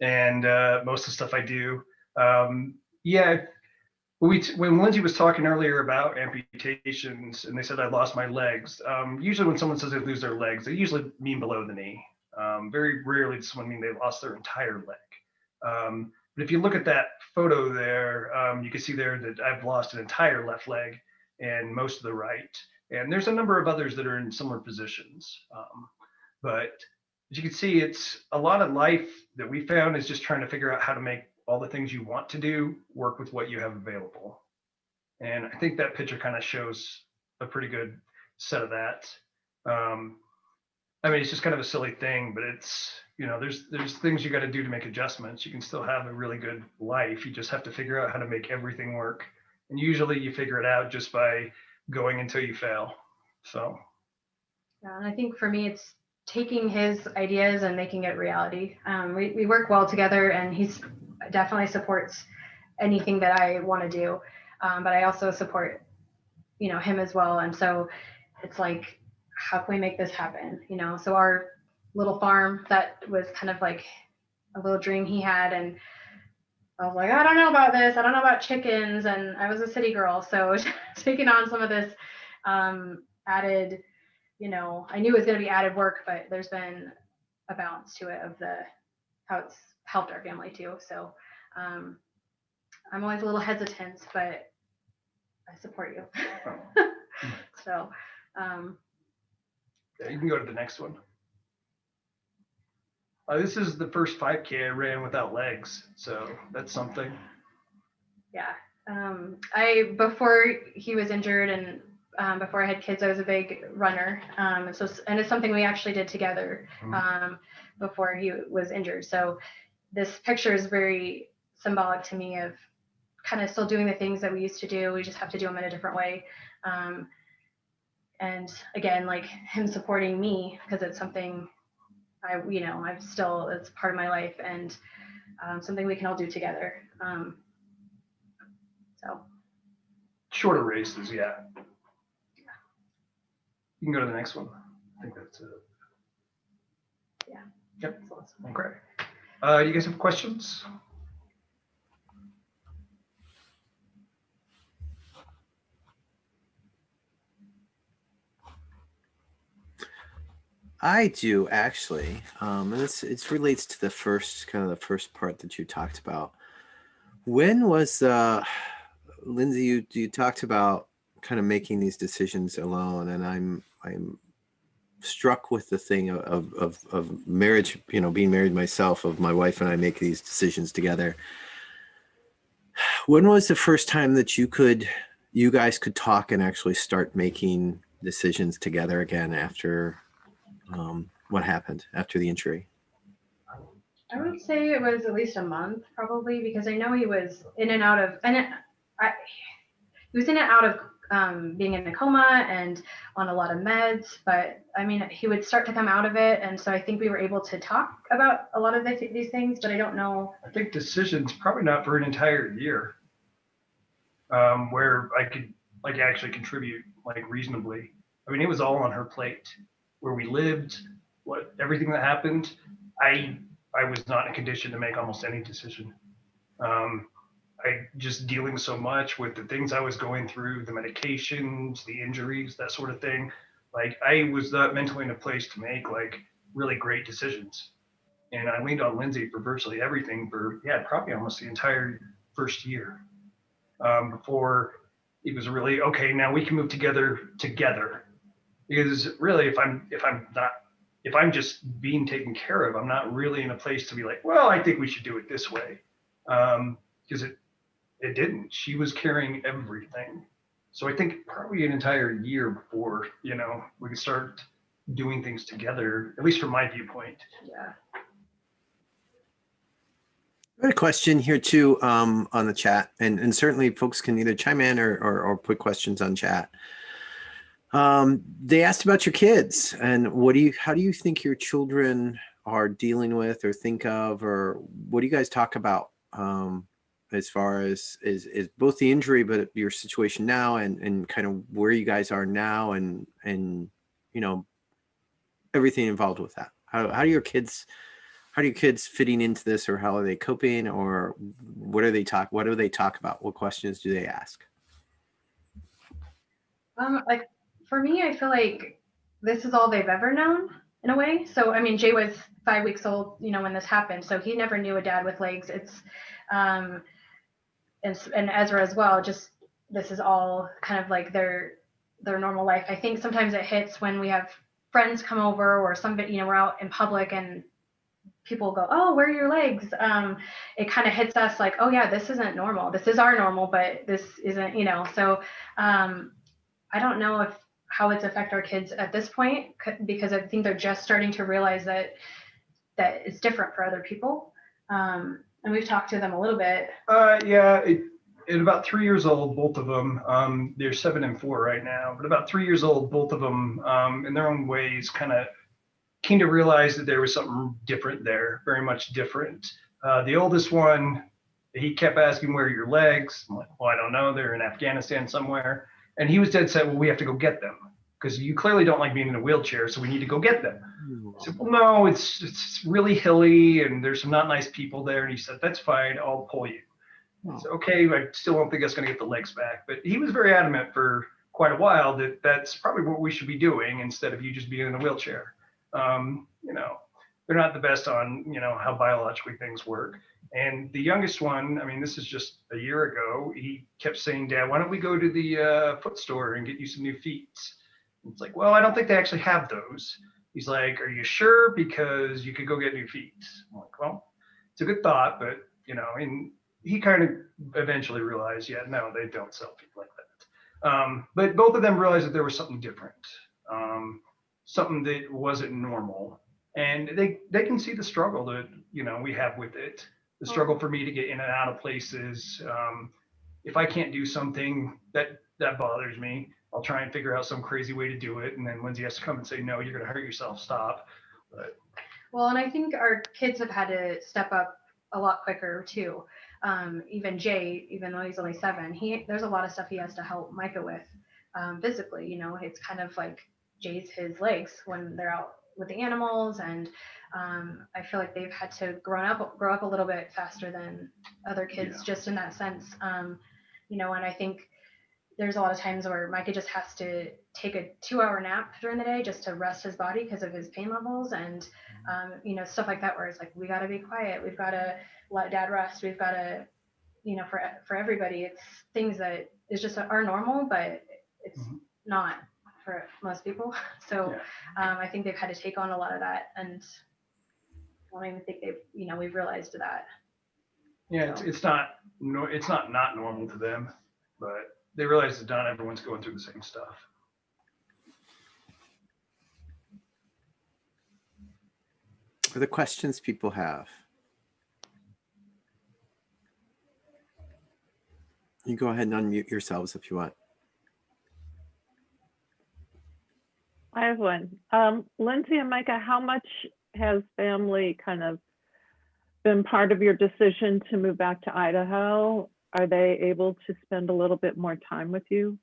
Speaker 10: and most of the stuff I do. When Linzi was talking earlier about amputations, and they said I lost my legs. Usually, when someone says they lose their legs, they usually mean below the knee. Very rarely does someone mean they lost their entire leg. But if you look at that photo there, you can see there that I've lost an entire left leg and most of the right. And there's a number of others that are in similar positions. But as you can see, it's a lot of life that we found is just trying to figure out how to make all the things you want to do work with what you have available. And I think that picture kind of shows a pretty good set of that. I mean, it's just kind of a silly thing, but it's, there's things you got to do to make adjustments. You can still have a really good life. You just have to figure out how to make everything work. And usually you figure it out just by going until you fail. So.
Speaker 9: And I think for me, it's taking his ideas and making it reality. We work well together, and he's definitely supports anything that I want to do. But I also support, him as well. And so it's like, how can we make this happen? So our little farm, that was kind of like a little dream he had. And I was like, I don't know about this. I don't know about chickens. And I was a city girl. So taking on some of this added, I knew it was going to be added work, but there's been a balance to it of how it's helped our family too. So I'm always a little hesitant, but I support you. So
Speaker 10: yeah, you can go to the next one. This is the first 5K I ran without legs, so that's something.
Speaker 9: Yeah. Before he was injured and before I had kids, I was a big runner. And it's something we actually did together before he was injured. So this picture is very symbolic to me of kind of still doing the things that we used to do. We just have to do them in a different way. And again, like him supporting me, because it's something it's part of my life, and something we can all do together. So
Speaker 10: shorter races, yeah. You can go to the next one. I think that's it.
Speaker 9: Yeah.
Speaker 10: Yep. Okay. You guys have questions?
Speaker 1: I do actually, and it relates to the first part that you talked about. When was Linzi? You talked about kind of making these decisions alone, and I'm struck with the thing of marriage. Being married myself, of my wife and I make these decisions together. When was the first time that you guys could talk and actually start making decisions together again after? What happened after the injury?
Speaker 9: I would say it was at least a month, probably, because I know he was in and out of, he was in and out of being in a coma and on a lot of meds. But I mean, he would start to come out of it, and so I think we were able to talk about a lot of these things. But I don't know.
Speaker 10: I think decisions probably not for an entire year, where I could actually contribute reasonably. I mean, it was all on her plate. Where we lived, everything that happened, I was not in a condition to make almost any decision. I just dealing so much with the things I was going through, the medications, the injuries, that sort of thing. I was not mentally in a place to make really great decisions. And I leaned on Linzi for virtually everything for probably almost the entire first year. Before it was really, okay, now we can move together. Because really, if I'm just being taken care of, I'm not really in a place to be like, well, I think we should do it this way. Because it didn't. She was carrying everything. So I think probably an entire year before, we could start doing things together, at least from my viewpoint.
Speaker 9: Yeah.
Speaker 1: I had a question here too on the chat, and certainly folks can either chime in or put questions on chat. They asked about your kids and how do you think your children are dealing with or think of, or what do you guys talk about as far as is both the injury, but your situation now and kind of where you guys are now and everything involved with that. How are your kids fitting into this, or how are they coping, or what do they talk about? What questions do they ask?
Speaker 9: For me, I feel like this is all they've ever known in a way. So, I mean, Jay was 5 weeks old, when this happened. So he never knew a dad with legs. It's, and Ezra as well, just, this is all kind of like their normal life. I think sometimes it hits when we have friends come over or somebody, we're out in public and people go, oh, where are your legs? It kind of hits us like, oh yeah, this isn't normal. This is our normal, but this isn't, so I don't know how it's affect our kids at this point, because I think they're just starting to realize that it's different for other people. And we've talked to them a little bit.
Speaker 10: Yeah, at about 3 years old, both of them, they're 7 and 4 right now, but about 3 years old, both of them, in their own ways, kind of came to realize that there was something different there, very much different. The oldest one, he kept asking, where are your legs? I'm like, well, I don't know. They're in Afghanistan somewhere. And he was dead set, well, we have to go get them because you clearly don't like being in a wheelchair, so we need to go get them. I said, well, no, it's really hilly and there's some not nice people there. And he said, that's fine, I'll pull you. I said, okay, I still don't think that's going to get the legs back. But he was very adamant for quite a while that that's probably what we should be doing instead of you just being in a wheelchair. You know, they're not the best on, you know, how biologically things work. And the youngest one, I mean, this is just a year ago, he kept saying, Dad, why don't we go to the foot store and get you some new feet? It's like, well, I don't think they actually have those. He's like, are you sure? Because you could go get new feet. I'm like, well, it's a good thought, but, you know, and he kind of eventually realized, yeah, no, they don't sell feet like that. But both of them realized that there was something different, something that wasn't normal. And they can see the struggle that, you know, we have with it. The struggle for me to get in and out of places. If I can't do something that bothers me, I'll try and figure out some crazy way to do it. And then Linzi has to come and say, no, you're going to hurt yourself, stop. But
Speaker 9: well, and I think our kids have had to step up a lot quicker too. Even Jay, even though he's only 7, there's a lot of stuff he has to help Micah with physically. You know, it's kind of like Jay's his legs when they're out with the animals, and I feel like they've had to grow up a little bit faster than other kids, just in that sense. You know, and I think there's a lot of times where Micah just has to take a 2-hour nap during the day just to rest his body because of his pain levels, and you know, stuff like that, where it's like, we got to be quiet, we've got to let Dad rest, we've got to, you know, for everybody, it's things that is just are normal, but it's not for most people. So I think they've had to take on a lot of that, and I don't even think we've realized that.
Speaker 10: Yeah, so. It's not normal to them, but they realize that not everyone's going through the same stuff.
Speaker 1: Are the questions people have? You go ahead and unmute yourselves if you want.
Speaker 2: I have one. Linzi and Micah, how much has family kind of been part of your decision to move back to Idaho? Are they able to spend a little bit more time with you?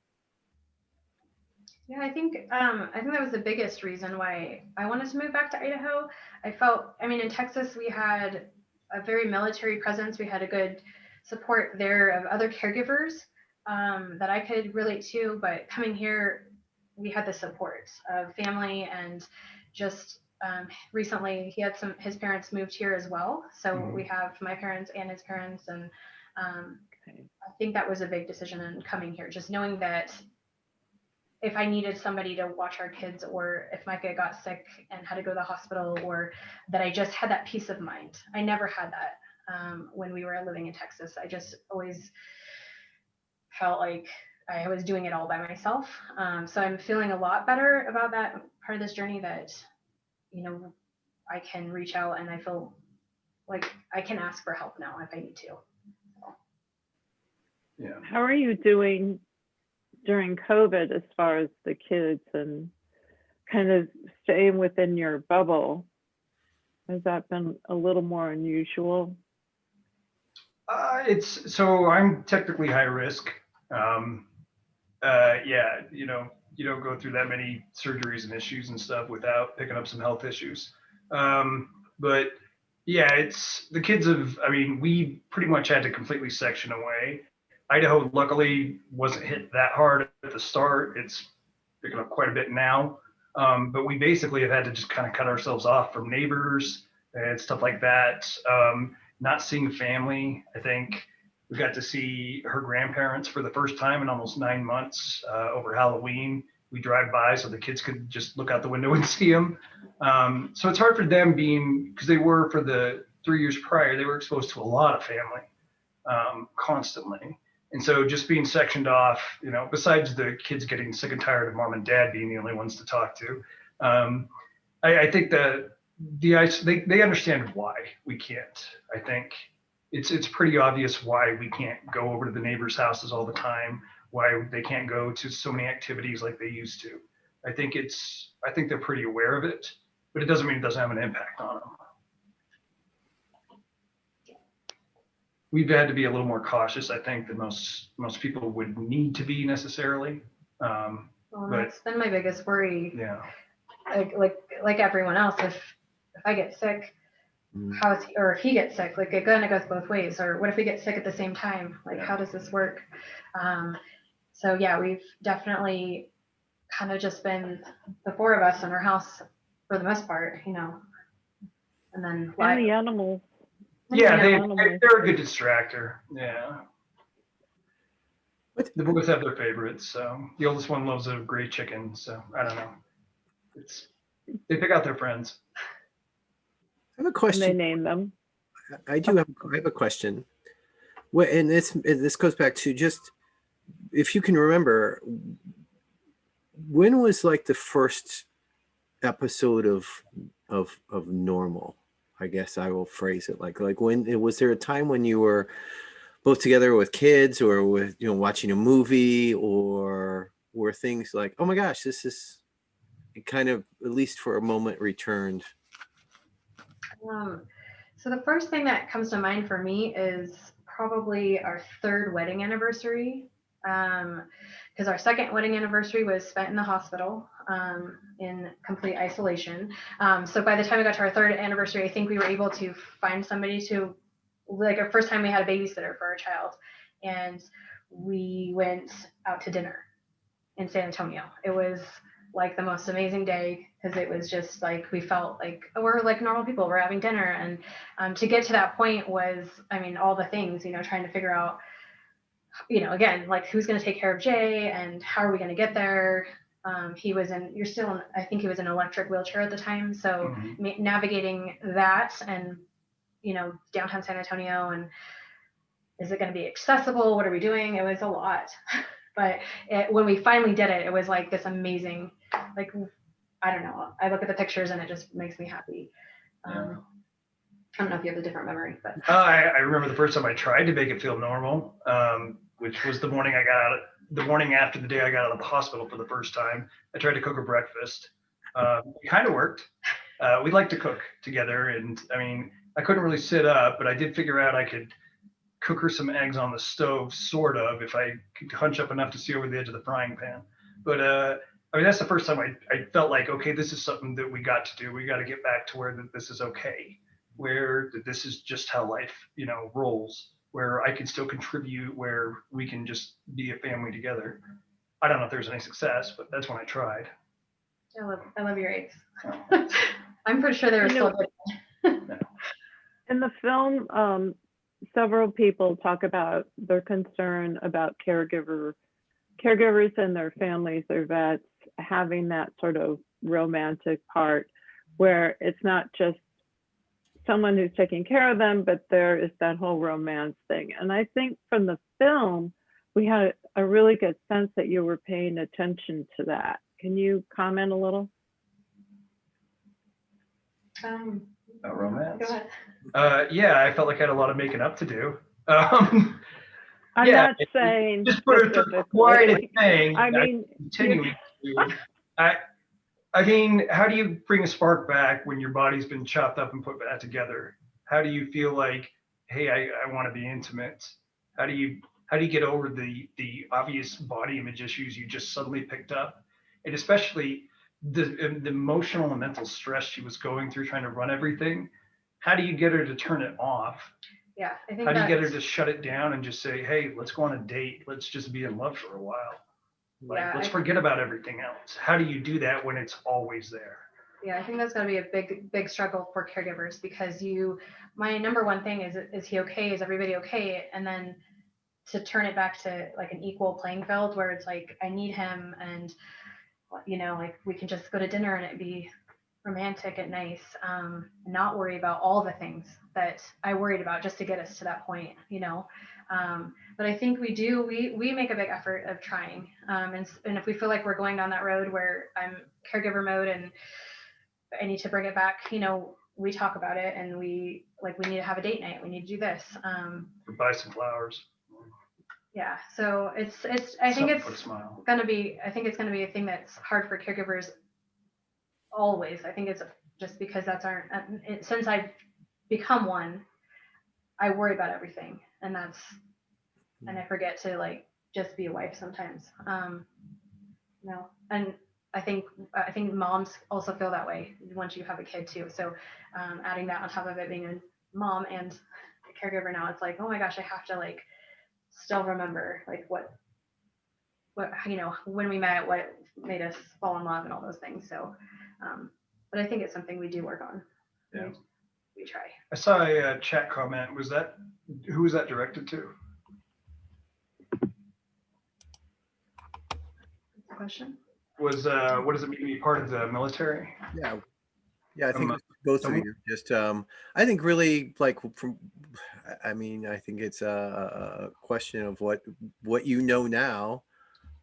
Speaker 9: Yeah, I think that was the biggest reason why I wanted to move back to Idaho. I felt, I mean, in Texas, we had a very military presence. We had a good support there of other caregivers that I could relate to, but coming here, we had the support of family, and just recently his parents moved here as well. So we have my parents and his parents, and I think that was a big decision in coming here, just knowing that if I needed somebody to watch our kids, or if Micah got sick and had to go to the hospital, or that I just had that peace of mind. I never had that when we were living in Texas. I just always felt like I was doing it all by myself. So I'm feeling a lot better about that part of this journey, that, you know, I can reach out and I feel like I can ask for help now if I need to. So.
Speaker 10: Yeah.
Speaker 2: How are you doing during COVID as far as the kids and kind of staying within your bubble? Has that been a little more unusual?
Speaker 10: So I'm technically high risk. Yeah, you know, you don't go through that many surgeries and issues and stuff without picking up some health issues. But yeah, it's the kids I mean, we pretty much had to completely section away. Idaho luckily wasn't hit that hard at the start. It's picking up quite a bit now. But we basically have had to just kind of cut ourselves off from neighbors and stuff like that. Not seeing family. I think we got to see her grandparents for the first time in almost 9 months over Halloween. We drive by so the kids could just look out the window and see them. So it's hard for them because they were, for the 3 years prior, they were exposed to a lot of family constantly. And so just being sectioned off, you know, besides the kids getting sick and tired of mom and dad being the only ones to talk to, I think that they understand why we can't. I think it's pretty obvious why we can't go over to the neighbors' houses all the time, why they can't go to so many activities like they used to. I think they're pretty aware of it, but it doesn't mean it doesn't have an impact on them. We've had to be a little more cautious, I think, than most people would need to be necessarily.
Speaker 9: Well,
Speaker 10: but
Speaker 9: that's been my biggest worry.
Speaker 10: yeah,
Speaker 9: Like everyone else, if I get sick, how is he, or if he gets sick, like it kind of goes both ways. Or what if we get sick at the same time? Like, how does this work? So yeah, we've definitely kind of just been the four of us in our house for the most part, you know. And then
Speaker 2: And the animals.
Speaker 10: yeah, they're a good distractor. Yeah. The boys have their favorites. So the oldest one loves a gray chicken. So I don't know. They pick out their friends.
Speaker 1: I have a question.
Speaker 2: And they name them.
Speaker 1: I have a question. Well, and this goes back to just, if you can remember, when was like the first episode of normal? I guess I will phrase it like when was there a time when you were both together with kids or with, you know, watching a movie, or were things like, oh my gosh, this is, it kind of, at least for a moment, returned?
Speaker 9: So the first thing that comes to mind for me is probably our third wedding anniversary, because our second wedding anniversary was spent in the hospital in complete isolation. So by the time we got to our third anniversary, I think we were able to find somebody to, like, our first time we had a babysitter for our child, and we went out to dinner in San Antonio. It was like the most amazing day, because it was just like, we felt like we're like normal people, we're having dinner. And to get to that point was, I mean, all the things, you know, trying to figure out, you know, again, like who's going to take care of Jay and how are we going to get there? He was in, I think he was in an electric wheelchair at the time. So navigating that, and, you know, downtown San Antonio, and is it going to be accessible? What are we doing? It was a lot. But when we finally did it, it was like this amazing, like, I don't know. I look at the pictures and it just makes me happy. I don't know if you have a different memory, but.
Speaker 10: I remember the first time I tried to make it feel normal, which was the morning after the day I got out of the hospital for the first time. I tried to cook her breakfast. It kind of worked. We like to cook together, and I mean, I couldn't really sit up, but I did figure out I could cook her some eggs on the stove, sort of, if I could hunch up enough to see over the edge of the frying pan. But I mean, that's the first time I felt like, okay, this is something that we got to do. We got to get back to where this is okay, where this is just how life, you know, rolls, where I can still contribute, where we can just be a family together. I don't know if there's any success, but that's when I tried.
Speaker 9: I love your eggs. I'm pretty sure they were still good.
Speaker 2: In the film, several people talk about their concern about caregivers and their families, their vets, having that sort of romantic part where it's not just someone who's taking care of them, but there is that whole romance thing. And I think from the film, we had a really good sense that you were paying attention to that. Can you comment a little?
Speaker 10: About romance?
Speaker 9: Go ahead.
Speaker 10: Yeah, I felt like I had a lot of making up to do.
Speaker 2: I'm not saying
Speaker 10: just put her through quite a thing.
Speaker 2: I mean,
Speaker 10: continuing to. I mean, how do you bring a spark back when your body's been chopped up and put back together? How do you feel like, hey, I want to be intimate? How do you get over the obvious body image issues you just suddenly picked up, and especially the emotional and mental stress she was going through trying to run everything? How do you get her to turn it off?
Speaker 9: Yeah, I think.
Speaker 10: How do you get her to shut it down and just say, hey, let's go on a date. Let's just be in love for a while. Like, let's forget about everything else. How do you do that when it's always there?
Speaker 9: Yeah, I think that's going to be a big struggle for caregivers, because my number one thing is he okay? Is everybody okay? And then to turn it back to like an equal playing field where it's like, I need him, and, you know, like we can just go to dinner and it'd be romantic and nice, not worry about all the things that I worried about just to get us to that point, you know. But I think we make a big effort of trying, and if we feel like we're going down that road where I'm caregiver mode and I need to bring it back, you know, we talk about it, and we need to have a date night. We need to do this.
Speaker 10: Or buy some flowers.
Speaker 9: Yeah. So I think it's
Speaker 10: Put a smile.
Speaker 9: gonna be a thing that's hard for caregivers always. I think it's just because that's since I've become one, I worry about everything, and I forget to like just be a wife sometimes. And I think moms also feel that way once you have a kid too. So adding that on top of it being a mom and a caregiver now, it's like, oh my gosh, I have to like still remember like what when we met, what made us fall in love and all those things. So but I think it's something we do work on.
Speaker 10: Yeah.
Speaker 9: We try.
Speaker 10: I saw a chat comment. Who was that directed to?
Speaker 9: Question?
Speaker 10: Was what does it mean to be part of the military?
Speaker 1: Yeah, I think both of you. Just I think really like I think it's a question of what you know now.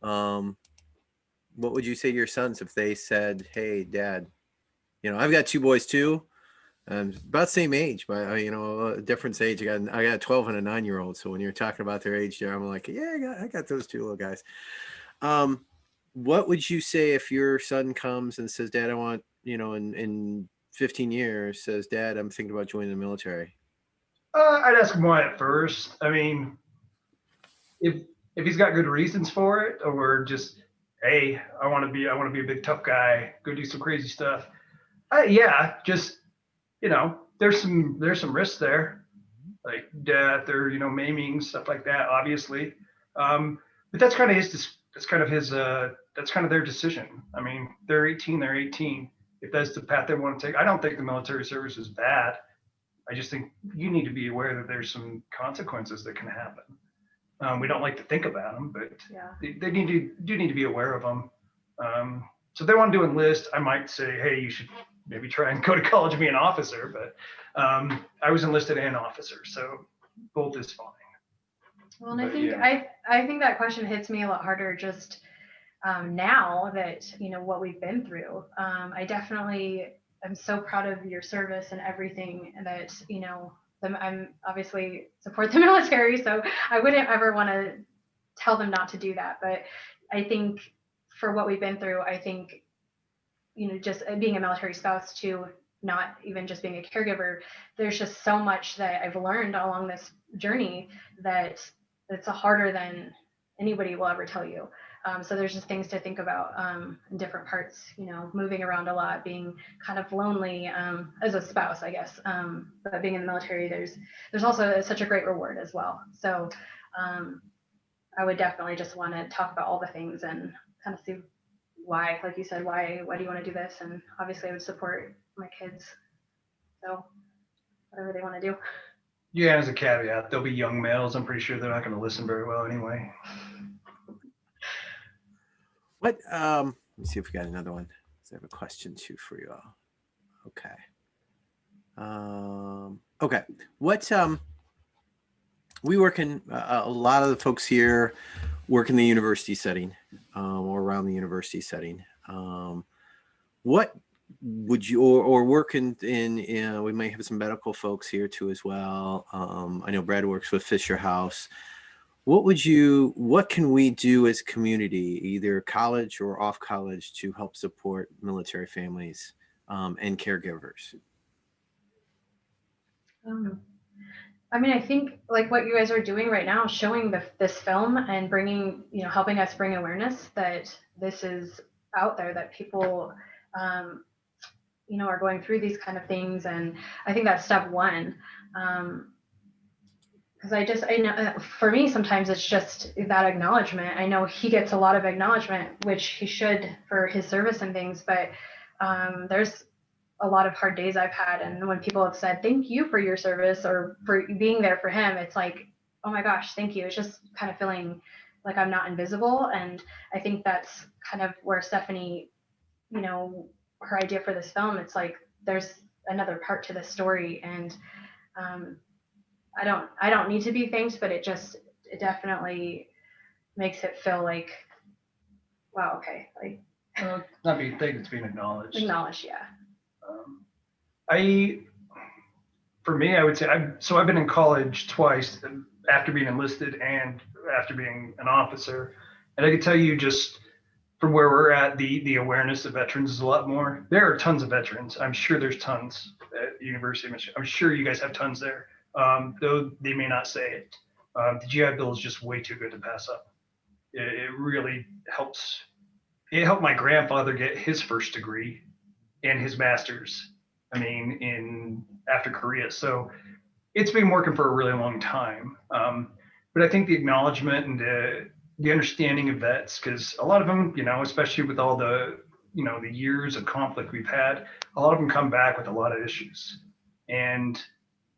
Speaker 1: What would you say to your sons if they said, "Hey, Dad, I've got two boys too, and about the same age, but a different age. I got a 12 and a 9-year-old. So when you're talking about their age there, I'm like, yeah, I got those two little guys. What would you say if your son comes and says, Dad, I want, in 15 years, says, Dad, I'm thinking about joining the military?
Speaker 10: I'd ask him why at first. I mean, if he's got good reasons for it, or just, hey, I want to be a big tough guy, go do some crazy stuff. Yeah, just there's some risks there, like death or maiming, stuff like that, obviously. But that's kind of their decision. I mean, they're 18. They're 18. If that's the path they want to take, I don't think the military service is bad. I just think you need to be aware that there's some consequences that can happen. We don't like to think about them, but they need to be aware of them. So if they want to enlist, I might say, hey, you should maybe try and go to college and be an officer. But I was enlisted and officer, so both is fine.
Speaker 9: Well, and I think that question hits me a lot harder just now that what we've been through. I definitely am so proud of your service and everything that I'm obviously support the military, so I wouldn't ever want to tell them not to do that. But I think for what we've been through, I think just being a military spouse too, not even just being a caregiver, there's just so much that I've learned along this journey that it's harder than anybody will ever tell you. So there's just things to think about in different parts, moving around a lot, being kind of lonely as a spouse, I guess. But being in the military, there's also such a great reward as well. So I would definitely just want to talk about all the things and kind of see why, like you said, why do you want to do this? And obviously I would support my kids. So whatever they want to do.
Speaker 10: Yeah, as a caveat, they'll be young males. I'm pretty sure they're not going to listen very well anyway.
Speaker 1: What? Let me see if we got another one. I have a question too for you all. Okay. Okay. What? We work in a lot of the folks here work in the university setting, or around the university setting. What would you or work in we might have some medical folks here too as well. I know Brad works with Fisher House. What can we do as a community, either college or off college, to help support military families and caregivers?
Speaker 9: I think like what you guys are doing right now, showing this film and bringing, helping us bring awareness that this is out there, that people, are going through these kind of things. And I think that's step one. Because I know for me, sometimes it's just that acknowledgement. I know he gets a lot of acknowledgement, which he should for his service and things, but there's a lot of hard days I've had. And when people have said, thank you for your service or for being there for him, it's like, oh my gosh, thank you. It's just kind of feeling like I'm not invisible. And I think that's kind of where Stephanie, her idea for this film, it's like, there's another part to this story. And I don't need to be thanked, but it definitely makes it feel like, wow, okay. Like,
Speaker 10: not being thanked, it's being acknowledged.
Speaker 9: Acknowledged, yeah.
Speaker 10: For me, I would say I've been in college twice after being enlisted and after being an officer, and I can tell you just from where we're at, the awareness of veterans is a lot more. There are tons of veterans. I'm sure there's tons at University of Michigan. I'm sure you guys have tons there, though they may not say it. The GI Bill is just way too good to pass up. It really helps. It helped my grandfather get his first degree and his master's. I mean, after Korea. So it's been working for a really long time. But I think the acknowledgement and the understanding of vets, because a lot of them, especially with all the, the years of conflict we've had, a lot of them come back with a lot of issues. And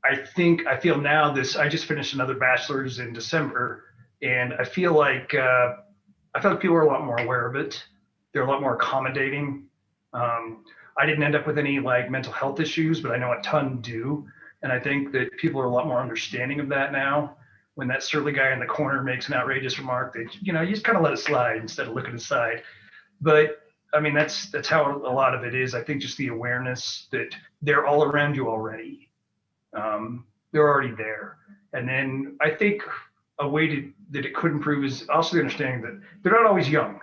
Speaker 10: I feel now I just finished another bachelor's in December, and I feel like people are a lot more aware of it. They're a lot more accommodating. I didn't end up with any like mental health issues, but I know a ton do. And I think that people are a lot more understanding of that now. When that surly guy in the corner makes an outrageous remark, they, you just kind of let it slide instead of looking aside. But I mean, that's how a lot of it is. I think just the awareness that they're all around you already. They're already there. And then I think a way that it could improve is also the understanding that they're not always young.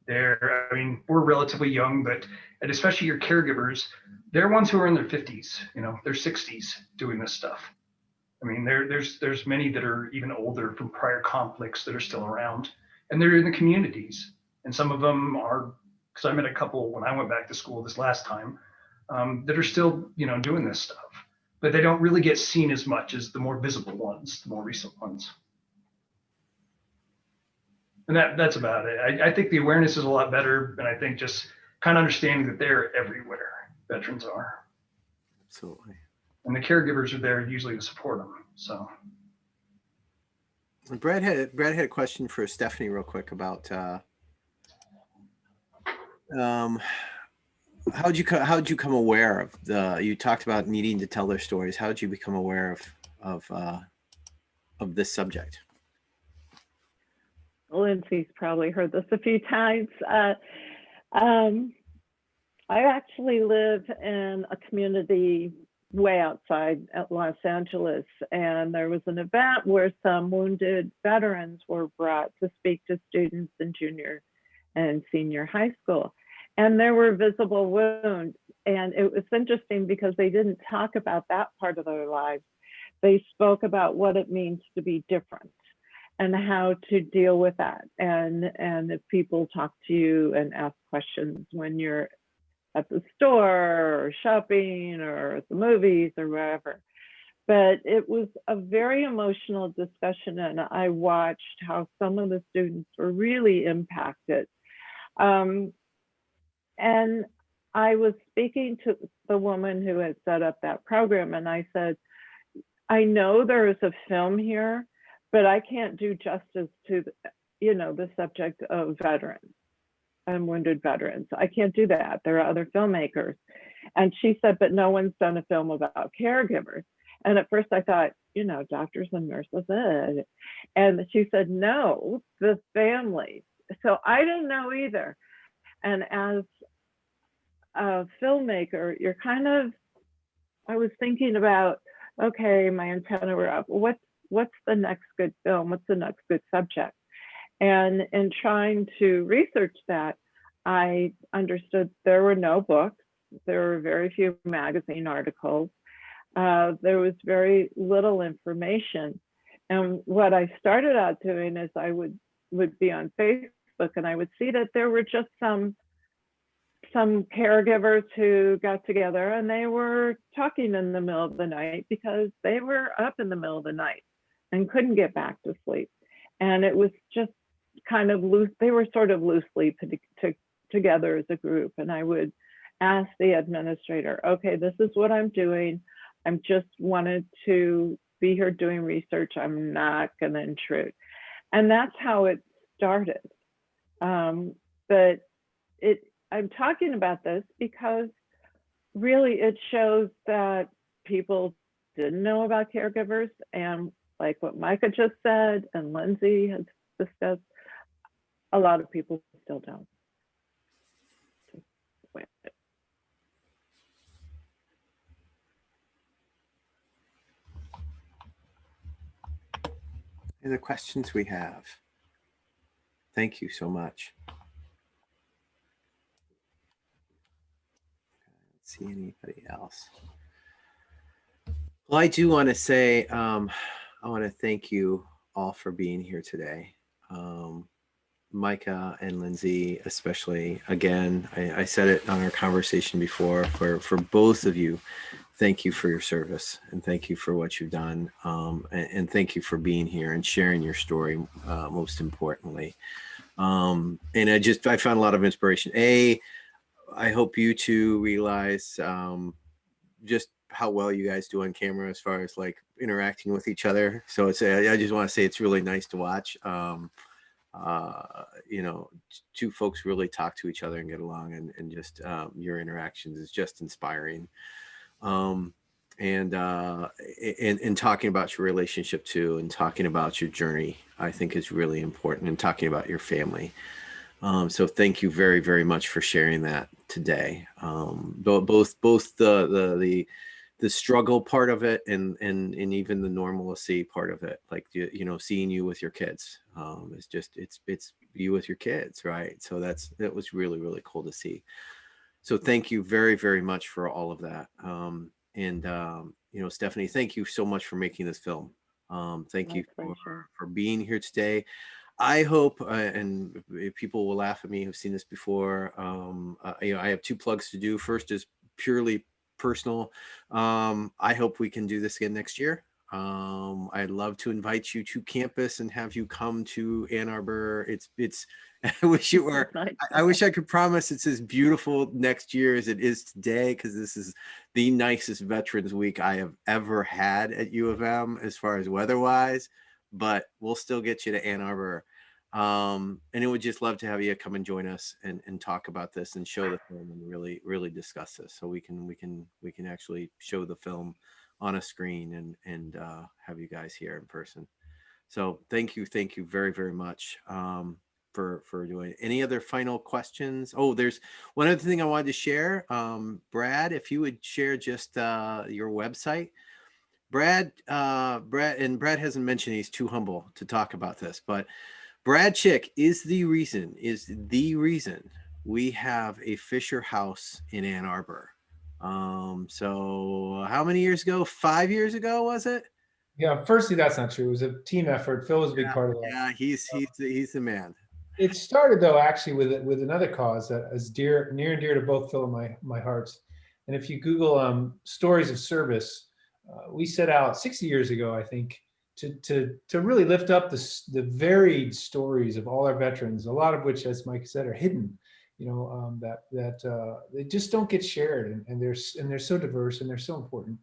Speaker 10: We're relatively young, and especially your caregivers, they're ones who are in their 50s, their 60s doing this stuff. I mean, there's many that are even older from prior conflicts that are still around, and they're in the communities. And some of them are, because I met a couple when I went back to school this last time, that are still, doing this stuff, but they don't really get seen as much as the more visible ones, the more recent ones. And that's about it. I think the awareness is a lot better, and I think just kind of understanding that they're everywhere. Veterans are.
Speaker 1: Absolutely.
Speaker 10: And the caregivers are there usually to support them. So.
Speaker 1: Brad had a question for Stephanie real quick about how'd you come aware of you talked about needing to tell their stories. How'd you become aware of this subject?
Speaker 2: Lindsay's probably heard this a few times. I actually live in a community way outside at Los Angeles, and there was an event where some wounded veterans were brought to speak to students in junior and senior high school, and there were visible wounds. And it was interesting because they didn't talk about that part of their lives. They spoke about what it means to be different and how to deal with that. And if people talk to you and ask questions when you're at the store or shopping or at the movies or wherever. But it was a very emotional discussion, and I watched how some of the students were really impacted. And I was speaking to the woman who had set up that program, and I said, I know there is a film here, but I can't do justice to, the subject of veterans and wounded veterans. I can't do that. There are other filmmakers. And she said, but no one's done a film about caregivers. And at first I thought, doctors and nurses. And she said, no, the families. So I didn't know either. And as a filmmaker, I was thinking about, okay, my antenna were up. What's the next good film? What's the next good subject? And in trying to research that, I understood there were no books. There were very few magazine articles. There was very little information. And what I started out doing is I would be on Facebook, and I would see that there were just some caregivers who got together, and they were talking in the middle of the night because they were up in the middle of the night and couldn't get back to sleep. And it was just kind of loose. They were sort of loosely together as a group. And I would ask the administrator, okay, this is what I'm doing. I'm just wanted to be here doing research. I'm not going to intrude. And that's how it started. But I'm talking about this because really it shows that people didn't know about caregivers, and like what Micah just said and Linzi has discussed, a lot of people still don't.
Speaker 1: Any other questions we have? Thank you so much. Let's see anybody else. Well, I do want to say, I want to thank you all for being here today. Micah and Linzi, especially, again, I said it on our conversation before, for both of you, thank you for your service and thank you for what you've done. And thank you for being here and sharing your story, most importantly. And I found a lot of inspiration. I hope you two realize just how well you guys do on camera as far as like interacting with each other. So I just want to say it's really nice to watch. You know, two folks really talk to each other and get along, and just your interactions is just inspiring. And talking about your relationship too, and talking about your journey, I think is really important, and talking about your family. So thank you very, very much for sharing that today. Both the struggle part of it and even the normalcy part of it, like, you know, seeing you with your kids, it's you with your kids, right? So that was really, really cool to see. So thank you very, very much for all of that. You know, Stephanie, thank you so much for making this film. Thank you for being here today. I hope, and people will laugh at me who've seen this before. You know, I have two plugs to do. First is purely personal. I hope we can do this again next year. I'd love to invite you to campus and have you come to Ann Arbor. I wish it were, I wish I could promise it's as beautiful next year as it is today, because this is the nicest Veterans Week I have ever had at U of M as far as weather-wise, but we'll still get you to Ann Arbor. And it would just love to have you come and join us and talk about this and show the film and really discuss this, so we can actually show the film on a screen and have you guys here in person. So thank you very, very much for doing it. Any other final questions? Oh, there's one other thing I wanted to share. Brad, if you would share just your website. Brad hasn't mentioned, he's too humble to talk about this, but Brad Chick is the reason we have a Fisher House in Ann Arbor. So how many years ago? 5 years ago, was it?
Speaker 12: Yeah, firstly, that's not true. It was a team effort. Phil was a big part of that.
Speaker 1: Yeah, he's the man.
Speaker 12: It started though actually with another cause that is near and dear to both Phil and my hearts. And if you Google stories of service, we set out 60 years ago, I think, to really lift up the varied stories of all our veterans, a lot of which, as Mike said, are hidden. You know, that they just don't get shared, and they're so diverse and they're so important.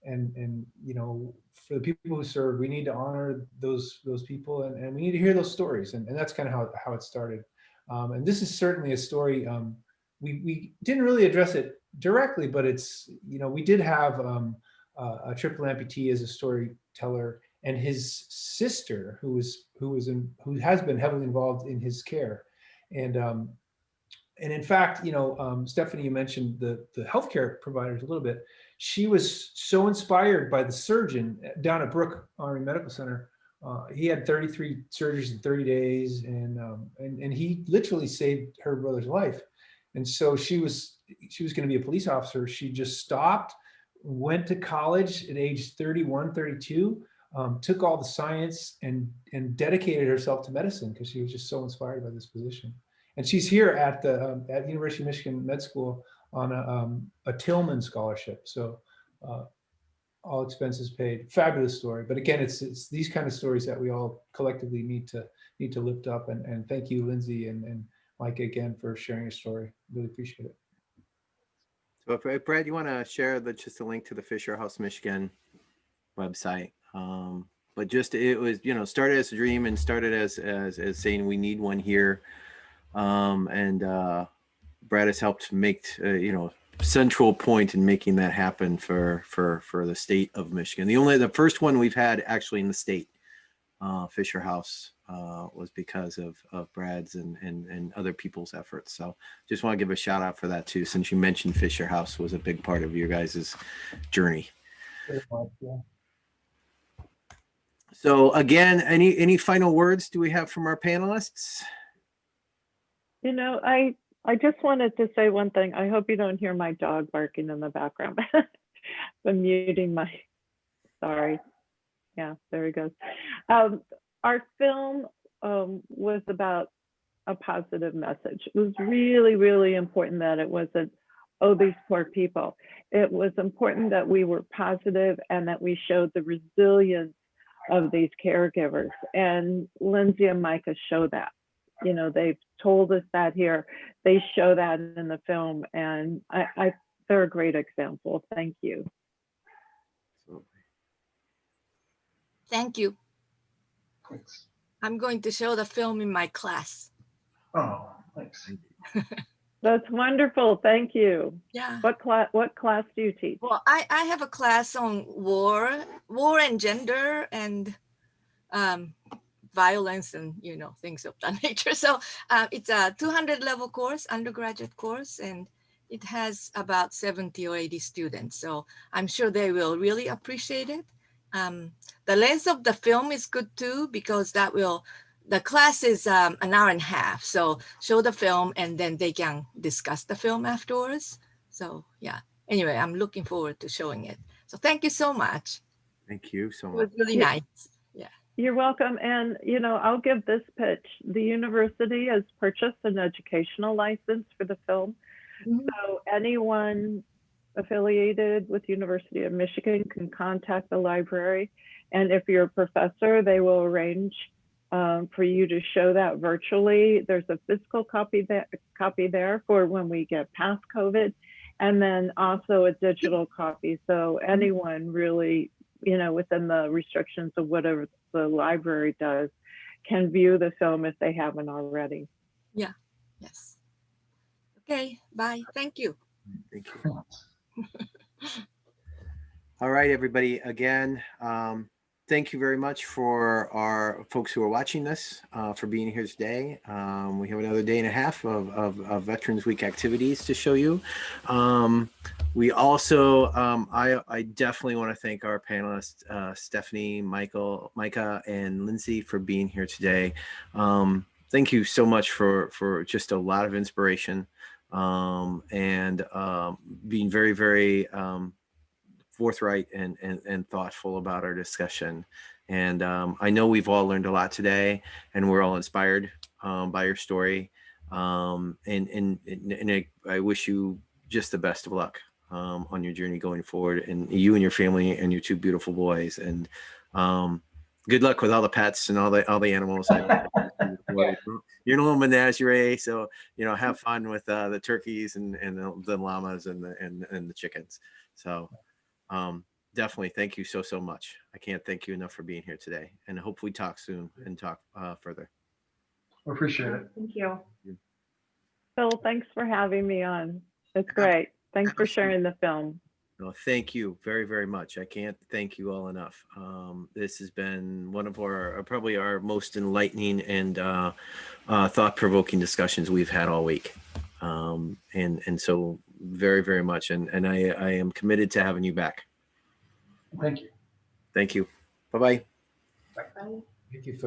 Speaker 12: And you know, for the people who serve, we need to honor those people, and we need to hear those stories, and that's kind of how it started. And this is certainly a story. We didn't really address it directly, but it's, you know, we did have a triple amputee as a storyteller, and his sister who has been heavily involved in his care, and in fact, you know, Stephanie, you mentioned the healthcare providers a little bit. She was so inspired by the surgeon down at Brooke Army Medical Center. He had 33 surgeries in 30 days, and he literally saved her brother's life. And so she was going to be a police officer. She just stopped, went to college at age 31, 32, took all the science and dedicated herself to medicine because she was just so inspired by this position. And she's here at the University of Michigan Med School on a Tillman scholarship. So all expenses paid. Fabulous story. But again, it's these kind of stories that we all collectively need to lift up. And thank you, Linzi and Mike, again, for sharing your story. Really appreciate it.
Speaker 1: So if Brad, you want to share just a link to the Fisher House Michigan website. But just, it was, you know, started as a dream and started as saying we need one here. Brad has helped make, you know, central point in making that happen for the state of Michigan. The first one we've had actually in the state, Fisher House, was because of Brad's and other people's efforts. So just want to give a shout out for that too, since you mentioned Fisher House was a big part of your guys' journey.
Speaker 12: Yeah.
Speaker 1: So again, any final words do we have from our panelists?
Speaker 2: You know, I just wanted to say one thing. I hope you don't hear my dog barking in the background. I'm muting my, sorry. Yeah, there he goes. Our film was about a positive message. It was really, really important that it wasn't, oh, these poor people. It was important that we were positive and that we showed the resilience of these caregivers. And Linzi and Micah show that. You know, they've told us that here. They show that in the film, and they're a great example. Thank you.
Speaker 13: Thank you.
Speaker 10: Thanks.
Speaker 13: I'm going to show the film in my class.
Speaker 10: Oh, thanks.
Speaker 2: That's wonderful. Thank you.
Speaker 13: Yeah.
Speaker 2: What class do you teach?
Speaker 13: Well, I have a class on war and gender and violence and, you know, things of that nature. So it's a 200 level course, undergraduate course, and it has about 70 or 80 students. So I'm sure they will really appreciate it. The length of the film is good too, because the class is an hour and a half. So show the film and then they can discuss the film afterwards. So yeah, anyway, I'm looking forward to showing it. So thank you so much.
Speaker 1: Thank you so
Speaker 13: It
Speaker 1: much.
Speaker 13: was really nice. Yeah.
Speaker 2: You're welcome. And, you know, I'll give this pitch. The university has purchased an educational license for the film. So anyone affiliated with University of Michigan can contact the library. And if you're a professor, they will arrange for you to show that virtually. There's a physical copy there for when we get past COVID, and then also a digital copy. So anyone really, you know, within the restrictions of whatever the library does, can view the film if they haven't already.
Speaker 13: Yeah. Yes. Okay. Bye. Thank you.
Speaker 1: Thank you. All right, everybody. Again, thank you very much for our folks who are watching this, for being here today. We have another day and a half of Veterans Week activities to show you. We also, I definitely want to thank our panelists, Stephanie, Micah, and Linzi for being here today. Thank you so much for just a lot of inspiration and being very, very forthright and thoughtful about our discussion. And I know we've all learned a lot today, and we're all inspired by your story. And I wish you just the best of luck on your journey going forward, and you and your family and your two beautiful boys. And good luck with all the pets and all the animals. You're in a little menagerie, so you know, have fun with the turkeys and the llamas and the chickens. So definitely thank you so much. I can't thank you enough for being here today, and I hope we talk soon and talk further.
Speaker 10: I appreciate it.
Speaker 9: Thank you.
Speaker 2: Phil, thanks for having me on. It's great. Thanks for sharing the film.
Speaker 1: No, thank you very, very much. I can't thank you all enough. This has been one of our probably our most enlightening and thought-provoking discussions we've had all week. And so very, very much. And I am committed to having you back.
Speaker 10: Thank you.
Speaker 1: Thank you. Bye-bye.
Speaker 9: Bye.
Speaker 12: Thank you, Phil.